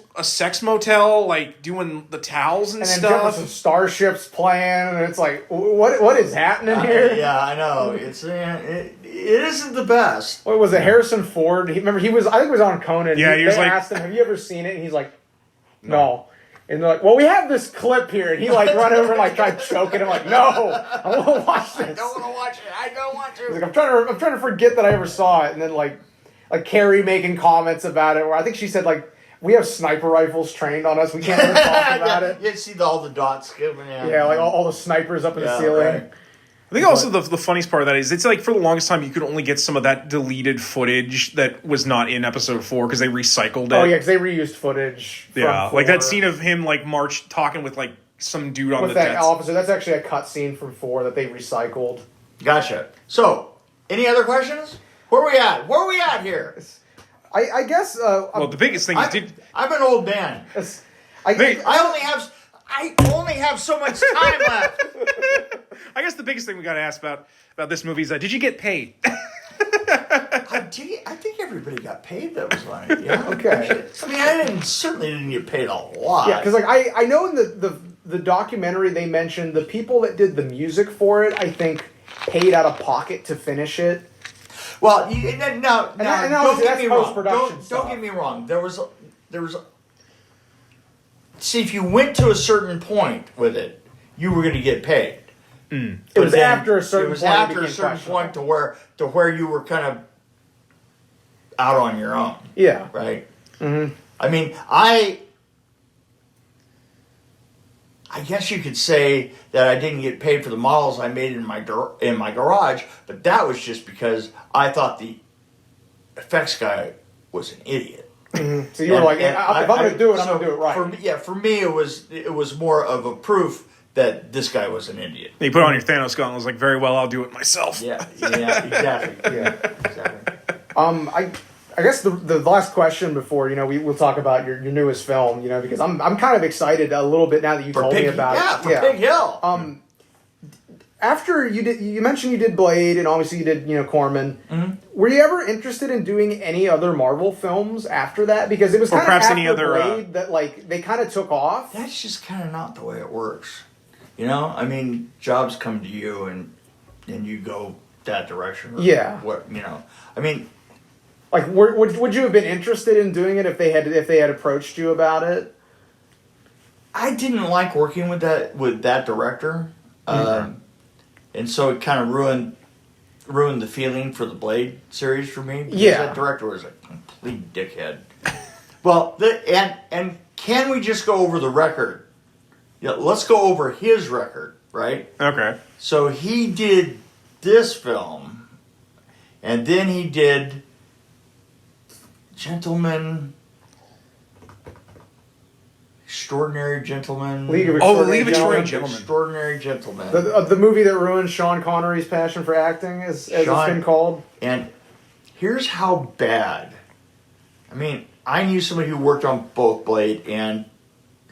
motel, doing the towels and stuff. And then Jefferson Starship's playing, and it's like, what is happening here? Yeah, I know. It isn't the best. What was it? Harrison Ford. I think he was on Conan. Yeah, they asked him, "Have you ever seen it?" And he's like, "No." And they're like, well, we have this clip here. And he run over and tried choking him. Like, no, I want to watch this. I don't want to watch it. I don't want to. He's like, I'm trying to forget that I ever saw it. And then like Carrie making comments about it, where I think she said we have sniper rifles trained on us. We can't even talk about it. You see all the dots coming out. Yeah, all the snipers up in the ceiling. Right. I think also the funniest part of that is it's for the longest time you could only get some of that deleted footage that was not in episode 4 because they recycled it. Oh yeah, because they reused footage. From 4. That scene of him March talking with some dude on with that officer. That's actually a cut scene from 4 that they recycled. Gotcha. So, any other questions? Where are we at here? I guess. Well, the biggest thing is I'm an old man. I only have so much time left. I guess the biggest thing we got to ask about this movie is did you get paid? I think everybody got paid that was on it. Yeah. Okay. I mean, I certainly didn't get paid a lot. Yeah, because I know in the documentary they mentioned the people that did the music for it, I think, paid out of pocket to finish it. Well, don't get me wrong. Don't get me wrong. There was. See, if you went to a certain point with it, you were going to get paid. It was after a certain point to where you were kind of out on your own. Yeah. Right. Mm-hmm. I mean, I guess you could say that I didn't get paid for the models I made in my garage, but that was just because I thought the effects guy was an idiot. Mm-hmm. So you were like, if I'm going to do it, I'm going to do it right. For me, it was more of a proof that this guy was an idiot. You put on your Thanos gun and was like, very well, I'll do it myself. Yeah, exactly. I guess the last question before we'll talk about your newest film, because I'm kind of excited a little bit now that you told me about it. Yeah, for Big Hill. after you mentioned you did Blade, and obviously you did Corman. Mm-hmm. Were you ever interested in doing any other Marvel films after that? Because it was kind of after any other, Blade that like they kind of took off. That's just kind of not the way it works. I mean, jobs come to you and you go that direction. Yeah. What I mean, like, would you have been interested in doing it if they had approached you about it? I didn't like working with that director, and so it kind of ruined the feeling for the Blade series for me. Because that director was a complete dickhead. Well, and can we just go over the record? Yeah, let's go over his record, right? Okay. So he did this film, and then he did Extraordinary Gentlemen. League of Extraordinary Gentlemen. Extraordinary Gentlemen. The movie that ruined Sean Connery's passion for acting, as it's been called. And here's how bad. I mean, I knew somebody who worked on both Blade and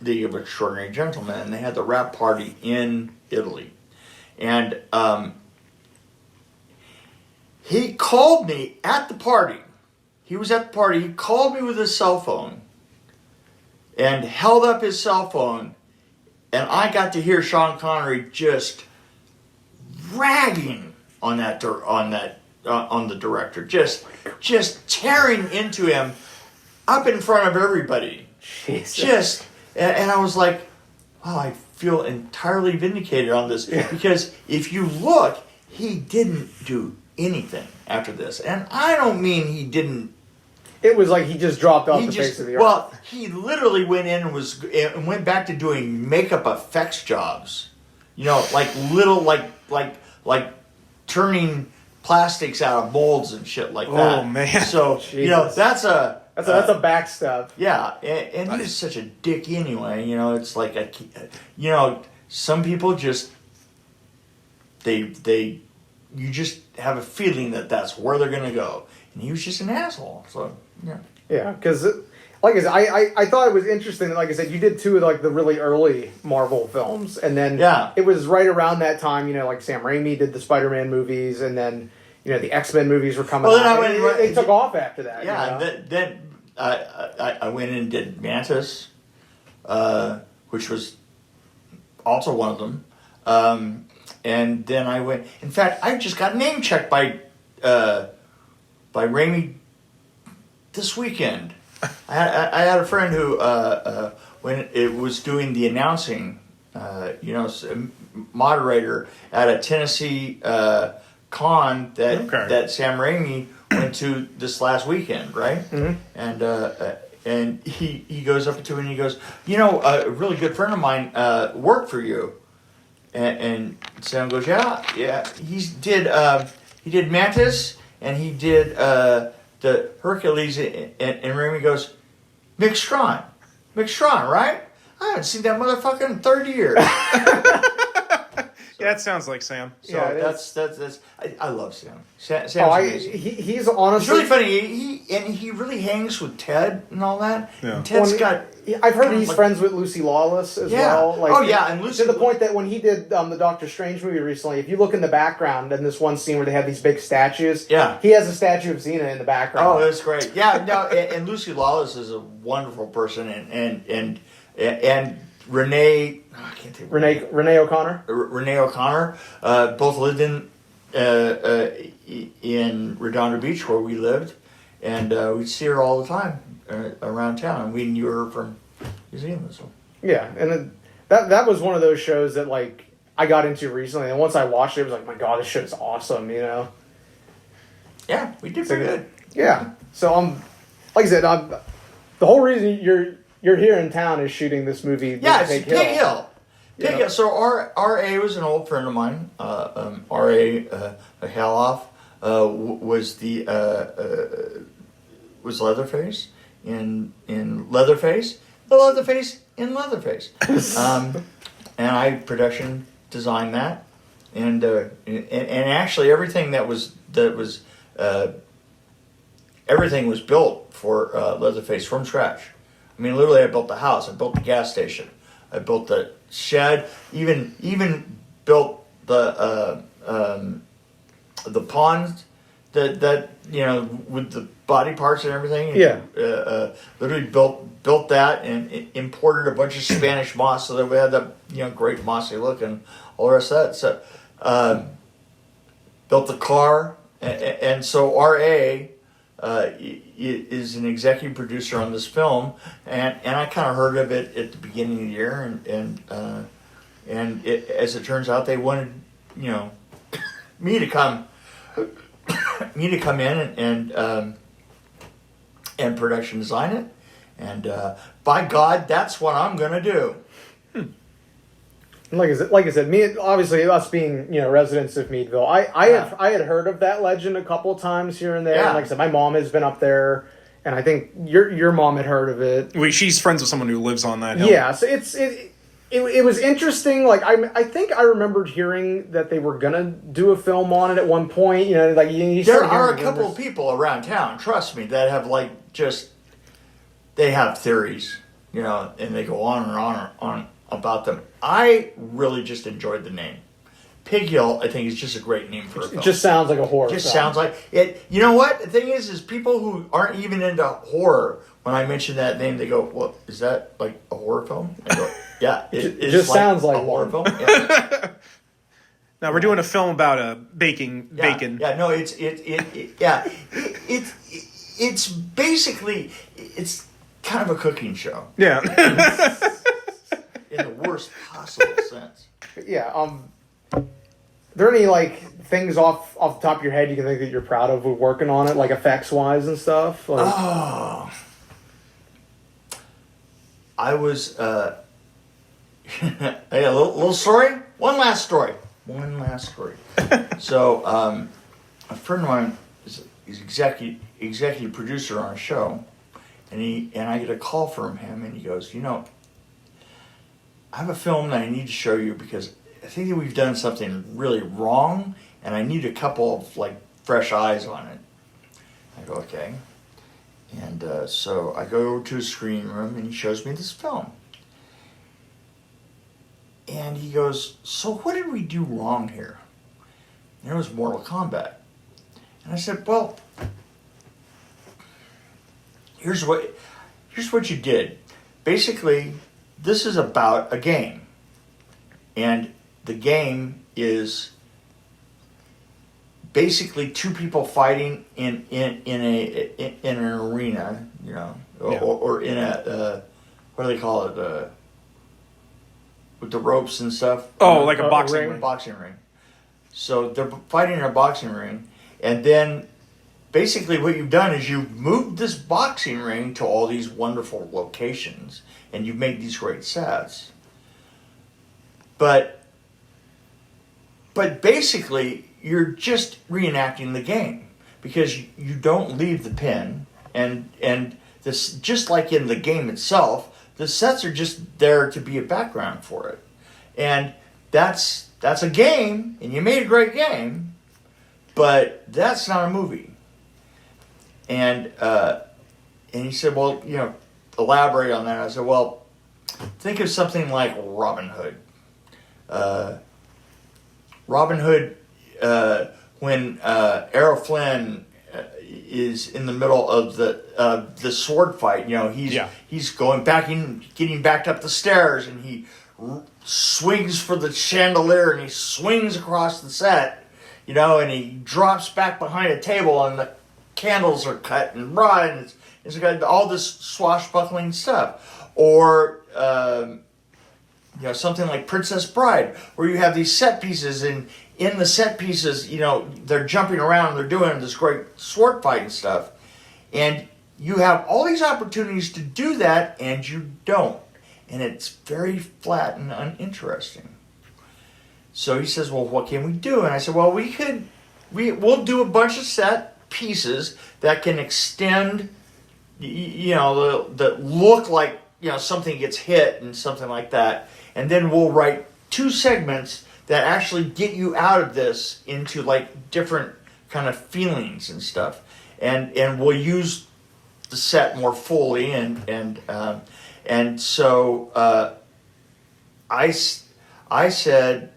League of Extraordinary Gentlemen, and they had the wrap party in Italy. And he called me at the party. He was at the party. He called me with his cell phone and held up his cell phone, and I got to hear Sean Connery just ragging on the director, just tearing into him up in front of everybody. Jesus. And I was like, wow, I feel entirely vindicated on this because if you look, he didn't do anything after this, and I don't mean he didn't. It was like he just dropped off the face of the earth. Well, he literally went in and went back to doing makeup effects jobs. Like little like turning plastics out of molds and shit like that. Oh man! So that's a backstep. Yeah, and he's such a dick anyway. It's like some people just you just have a feeling that that's where they're gonna go, and he was just an asshole. So yeah, because like I said, I thought it was interesting that, like I said, you did two of like the really early Marvel films, and then it was right around that time, like Sam Raimi did the Spider-Man movies, and then the X-Men movies were coming out. They took off after that. Yeah, then I went and did Mantis, which was also one of them. And then I went. In fact, I just got name checked by Raimi this weekend. I had a friend who, when it was doing the announcing, moderator at a Tennessee con that Sam Raimi went to this last weekend, right? Mm-hmm. And he goes up to me and he goes, a really good friend of mine worked for you. And Sam goes, yeah. He did Mantis and he did the Hercules, and Raimi goes, Mick Strawn, right? I haven't seen that motherfucker in 30 years. Yeah, that sounds like Sam. So that's I love Sam. Sam's amazing. He's honestly, he's really funny. He really hangs with Ted and all that. Yeah. And Ted's I've heard he's friends with Lucy Lawless as well. And Lucy, to the point that when he did the Doctor Strange movie recently, if you look in the background in this one scene where they have these big statues, he has a statue of Xena in the background. Oh, that's great. Yeah, no, and Lucy Lawless is a wonderful person, and Renee O'Connor. Renee O'Connor both lived in Redondo Beach where we lived, and we'd see her all the time around town, and we knew her from New Zealand. So yeah, and that was one of those shows that like I got into recently, and once I watched it, it was like, my God, this shit is awesome, Yeah, we did pretty good. Yeah, so like I said, the whole reason you're here in town is shooting this movie. Yeah, it's Pig Hill. Pig Hill. So R.A. was an old friend of mine. R.A. Haloff was Leatherface in Leatherface. The Leatherface in Leatherface. And I production designed that, and actually everything everything was built for Leatherface from scratch. I mean, literally, I built the house. I built the gas station. I built the shed. Even built the pond that with the body parts and everything. Yeah. Literally built that and imported a bunch of Spanish moss so that we had that great mossy look and all the rest of that. So built the car, and so R.A. Is an executive producer on this film, and I kind of heard of it at the beginning of the year, and as it turns out, they wanted me to come in and production design it, and by God, that's what I'm gonna do. Like I said, me obviously us being residents of Meadville, I had heard of that legend a couple of times here and there. Yeah. And like I said, my mom has been up there, and I think your mom had heard of it. Wait, she's friends with someone who lives on that hill. Yeah, so it was interesting. Like I think I remembered hearing that they were gonna do a film on it at one point. You there are a couple of people around town, trust me, that have they have theories, and they go on and on about them. I really just enjoyed the name. Pig Hill, I think, is just a great name for a film. It just sounds like a horror. It just sounds like it. You know what? The thing is people who aren't even into horror, when I mention that name, they go, "Well, is that like a horror film?" I go, "Yeah, it just sounds like a horror one. film." Yeah. Now we're doing a film about bacon. Yeah, no, it's basically it's kind of a cooking show. Yeah. In the worst possible sense. Yeah. Are there any things off the top of your head you can think that you're proud of working on it, like effects wise and stuff? I was a little story. One last story. So a friend of mine is executive producer on a show, and I get a call from him, and he goes, I have a film that I need to show you because I think that we've done something really wrong, and I need a couple of fresh eyes on it. I go, okay. And so I go to his screening room, and he shows me this film. And he goes, so what did we do wrong here? And it was Mortal Kombat. And I said, well, here's what you did. Basically, this is about a game. And the game is basically two people fighting in an arena, or in a what do they call it? With the ropes and stuff. Oh, like a boxing ring. Boxing ring. So they're fighting in a boxing ring, and then basically what you've done is you've moved this boxing ring to all these wonderful locations, and you've made these great sets. But basically, you're just reenacting the game because you don't leave the pin, and this, just like in the game itself, the sets are just there to be a background for it, and that's a game, and you made a great game, but that's not a movie. And he said, well, elaborate on that. I said, well, think of something like Robin Hood. Robin Hood, when Errol Flynn is in the middle of the sword fight, he's going back in, getting backed up the stairs, and he swings for the chandelier, and he swings across the set, and he drops back behind a table, and the candles are cut and brought, and it's got all this swashbuckling stuff. Or something like Princess Bride, where you have these set pieces, and in the set pieces, they're jumping around, they're doing this great sword fight and stuff, and you have all these opportunities to do that, and you don't, and it's very flat and uninteresting. So he says, well, what can we do? And I said, well, we'll do a bunch of set pieces that can extend, that look like, something gets hit and something like that. And then we'll write 2 segments that actually get you out of this into different kind of feelings and stuff. And we'll use the set more fully. And so I said,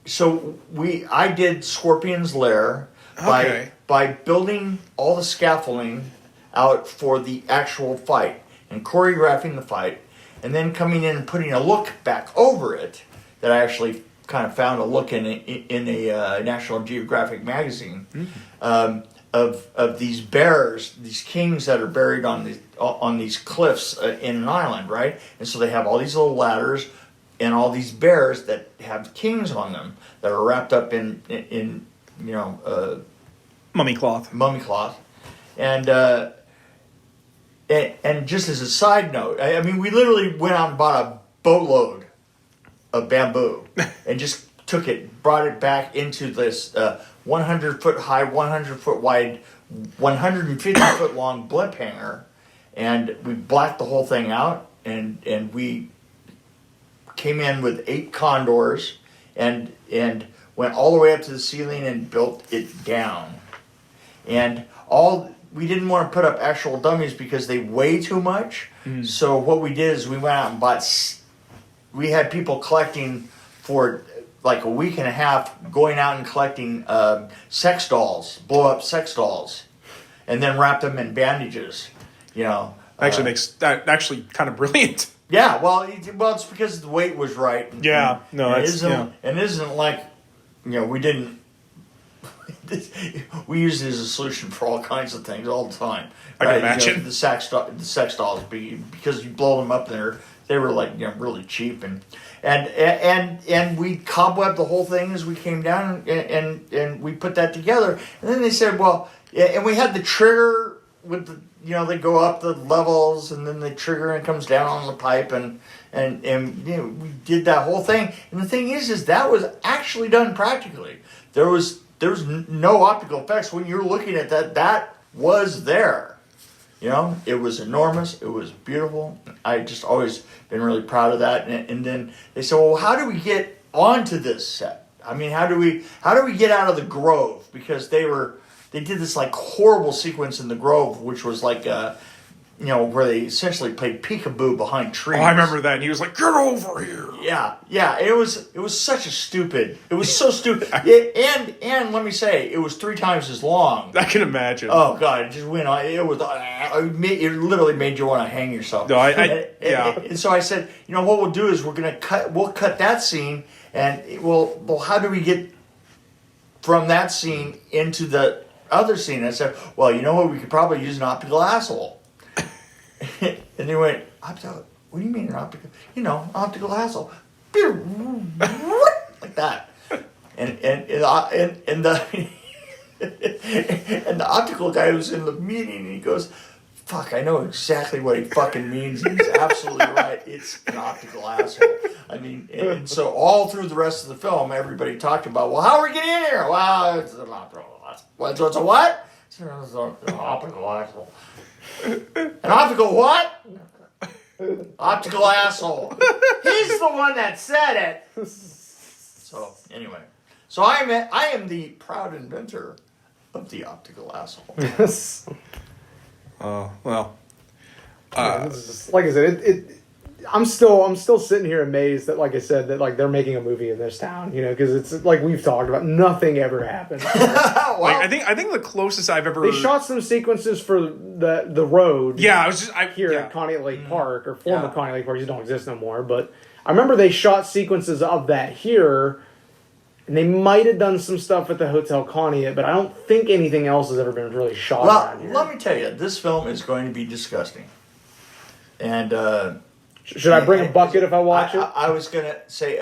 I did Scorpion's Lair by building all the scaffolding out for the actual fight and choreographing the fight, and then coming in and putting a look back over it that I actually kind of found a look in a National Geographic magazine of these bears, these kings that are buried on these cliffs in an island, right? And so they have all these little ladders and all these bears that have kings on them that are wrapped up in mummy cloth. And just as a side note, I mean, we literally went out and bought a boatload of bamboo and just brought it back into this 100-foot high, 100-foot wide, 150-foot long blimp hanger, and we blacked the whole thing out, and we came in with 8 condors and went all the way up to the ceiling and built it down. And we didn't want to put up actual dummies because they weigh too much. So what we did is we went out and we had people collecting for like a week and a half, going out and collecting sex dolls, blow up sex dolls, and then wrap them in bandages. Actually makes that actually kind of brilliant. Yeah, well, it's because the weight was right. And it isn't like we didn't. We use it as a solution for all kinds of things all the time. I can imagine the sex dolls because you blow them up there. They were like really cheap and we cobwebbed the whole thing as we came down and we put that together. And then they said, well, and we had the trigger with the they go up the levels and then the trigger and it comes down on the pipe and we did that whole thing. And the thing is that was actually done practically. There was no optical effects when you're looking at that. That was there. It was enormous. It was beautiful. I just always been really proud of that. And then they said, well, how do we get onto this set? I mean, how do we get out of the Grove? Because they did this like horrible sequence in the Grove, which was like where they essentially played peekaboo behind trees. Oh, I remember that. And he was like, "Get over here!" Yeah. It was such a stupid. It was so stupid. And let me say, it was 3 times as long. I can imagine. Oh God, it just went on. It literally made you want to hang yourself. No, And so I said, what we'll do is we'll cut that scene, and well, how do we get from that scene into the other scene? And I said, well, you know what? We could probably use an optical asshole. And he went, optical? What do you mean an optical? Optical asshole. Like that. And the and the optical guy was in the meeting, and he goes, fuck, I know exactly what he fucking means. He's absolutely right. It's an optical asshole. I mean, and so all through the rest of the film, everybody talked about, well, how are we getting in here? Well, it's an optical asshole. So it's a what? It's an optical asshole. An optical what? Optical asshole. He's the one that said it. So anyway, I am the proud inventor of the optical asshole. Yes. Oh well. Like I said, I'm still sitting here amazed that, like I said, that like they're making a movie in this town, because it's like we've talked about, nothing ever happened. Well, I think the closest I've ever they shot some sequences for the road. Yeah, here at Connie Lake Park, or former Connie Lake Park. These don't exist no more. But I remember they shot sequences of that here, and they might have done some stuff at the Hotel Connie, but I don't think anything else has ever been really shot around here. Let me tell you, this film is going to be disgusting. And should I bring a bucket if I watch it? I was going to say,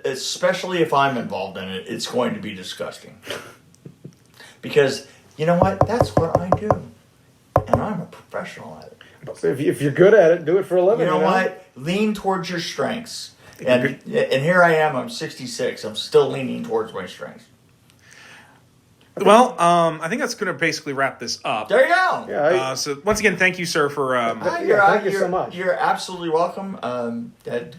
especially if I'm involved in it, it's going to be disgusting. Because, you know what? That's what I do. And I'm a professional at it. So if you're good at it, do it for a living. You know what? Lean towards your strengths. And here I am, I'm 66. I'm still leaning towards my strengths. Well, I think that's going to basically wrap this up. There you go. Yeah, so once again, thank you, sir, for... thank you so much. You're absolutely welcome. Had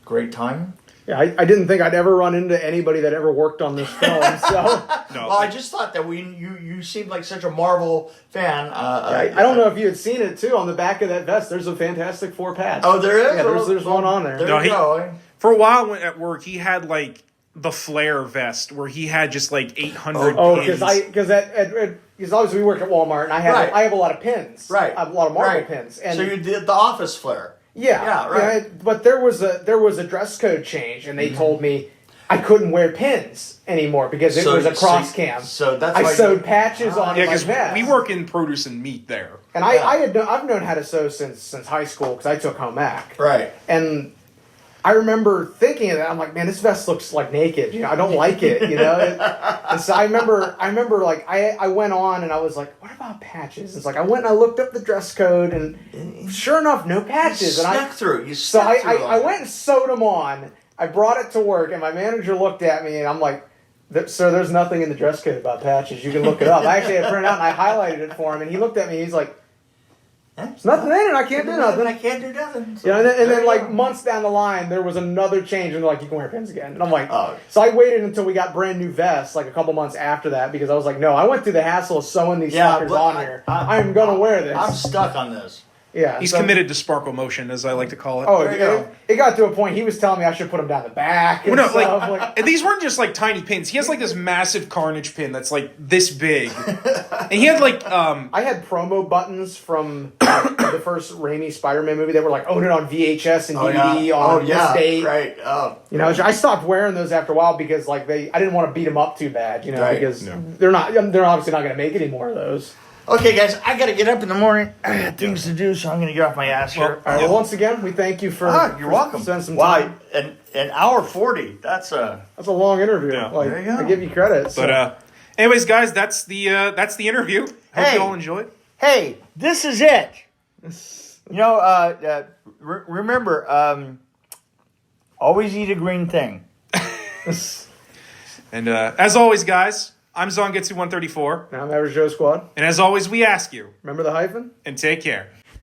great time. Yeah, I didn't think I'd ever run into anybody that ever worked on this film. So, no, well, I just thought that you seemed like such a Marvel fan. I don't know if you had seen it too. On the back of that vest, there's a Fantastic Four patch. Oh, there is. Yeah, there's one on there. There you go. For a while at work, he had like the flare vest where he had just like 800 Oh, pins. because obviously we work at Walmart, and I have a lot of pins. Right. I have a lot of Marvel pins. And so you did the office flare. yeah, right. But there was a dress code change, and they told me I couldn't wear pins anymore because it was a cross cam. So that's I why sewed patches on my because vest. we work in produce and meat there. And I've known how to sew since high school because I took home ec. Right. And I remember thinking of that. I'm like, man, this vest looks like naked. I don't like it. And so I remember like I went on and I was like, what about patches? It's like I went and I looked up the dress code and sure enough, no patches. You and I went and sewed them on. I brought it to work and my manager looked at me and I'm like, sir, there's nothing in the dress code about patches. You can look it up. I actually had it printed out and I highlighted it for him and he looked at me and he's like, there's nothing in it. I can't do nothing. I can't do nothing. So and then like months down the line, there was another change, and they're like, you can wear pins again. And I'm like, So I waited until we got brand new vests, like a couple months after that, because I was like, no, I went through the hassle of sewing these suckers on here. I'm gonna wear this. I'm stuck on this. Yeah, he's committed to sparkle motion, as I like to call it. Oh, it got to a point. He was telling me I should put them down the back. And stuff. And these weren't just like tiny pins. He has like this massive Carnage pin that's like this big, and he had like I had promo buttons from the first Raimi Spider-Man movie that were like owned it on VHS and DVD on this date. Right. I stopped wearing those after a while because like I didn't want to beat them up too bad. Because they're obviously not going to make any more of those. Okay, guys, I got to get up in the morning. I got things to do, so I'm going to get off my ass here. All right, well, once again, we thank you for you're welcome. Spending some time. Wow, an hour 40. That's a long interview. Yeah. There you go. I give you credit. So. But anyways, guys, that's the interview. Hope you all enjoyed. Hey, this is it. Remember, always eat a green thing. And as always, guys, I'm Zongetsu134. And I'm Average Joe Squad. And as always, we ask you, remember the hyphen? And take care.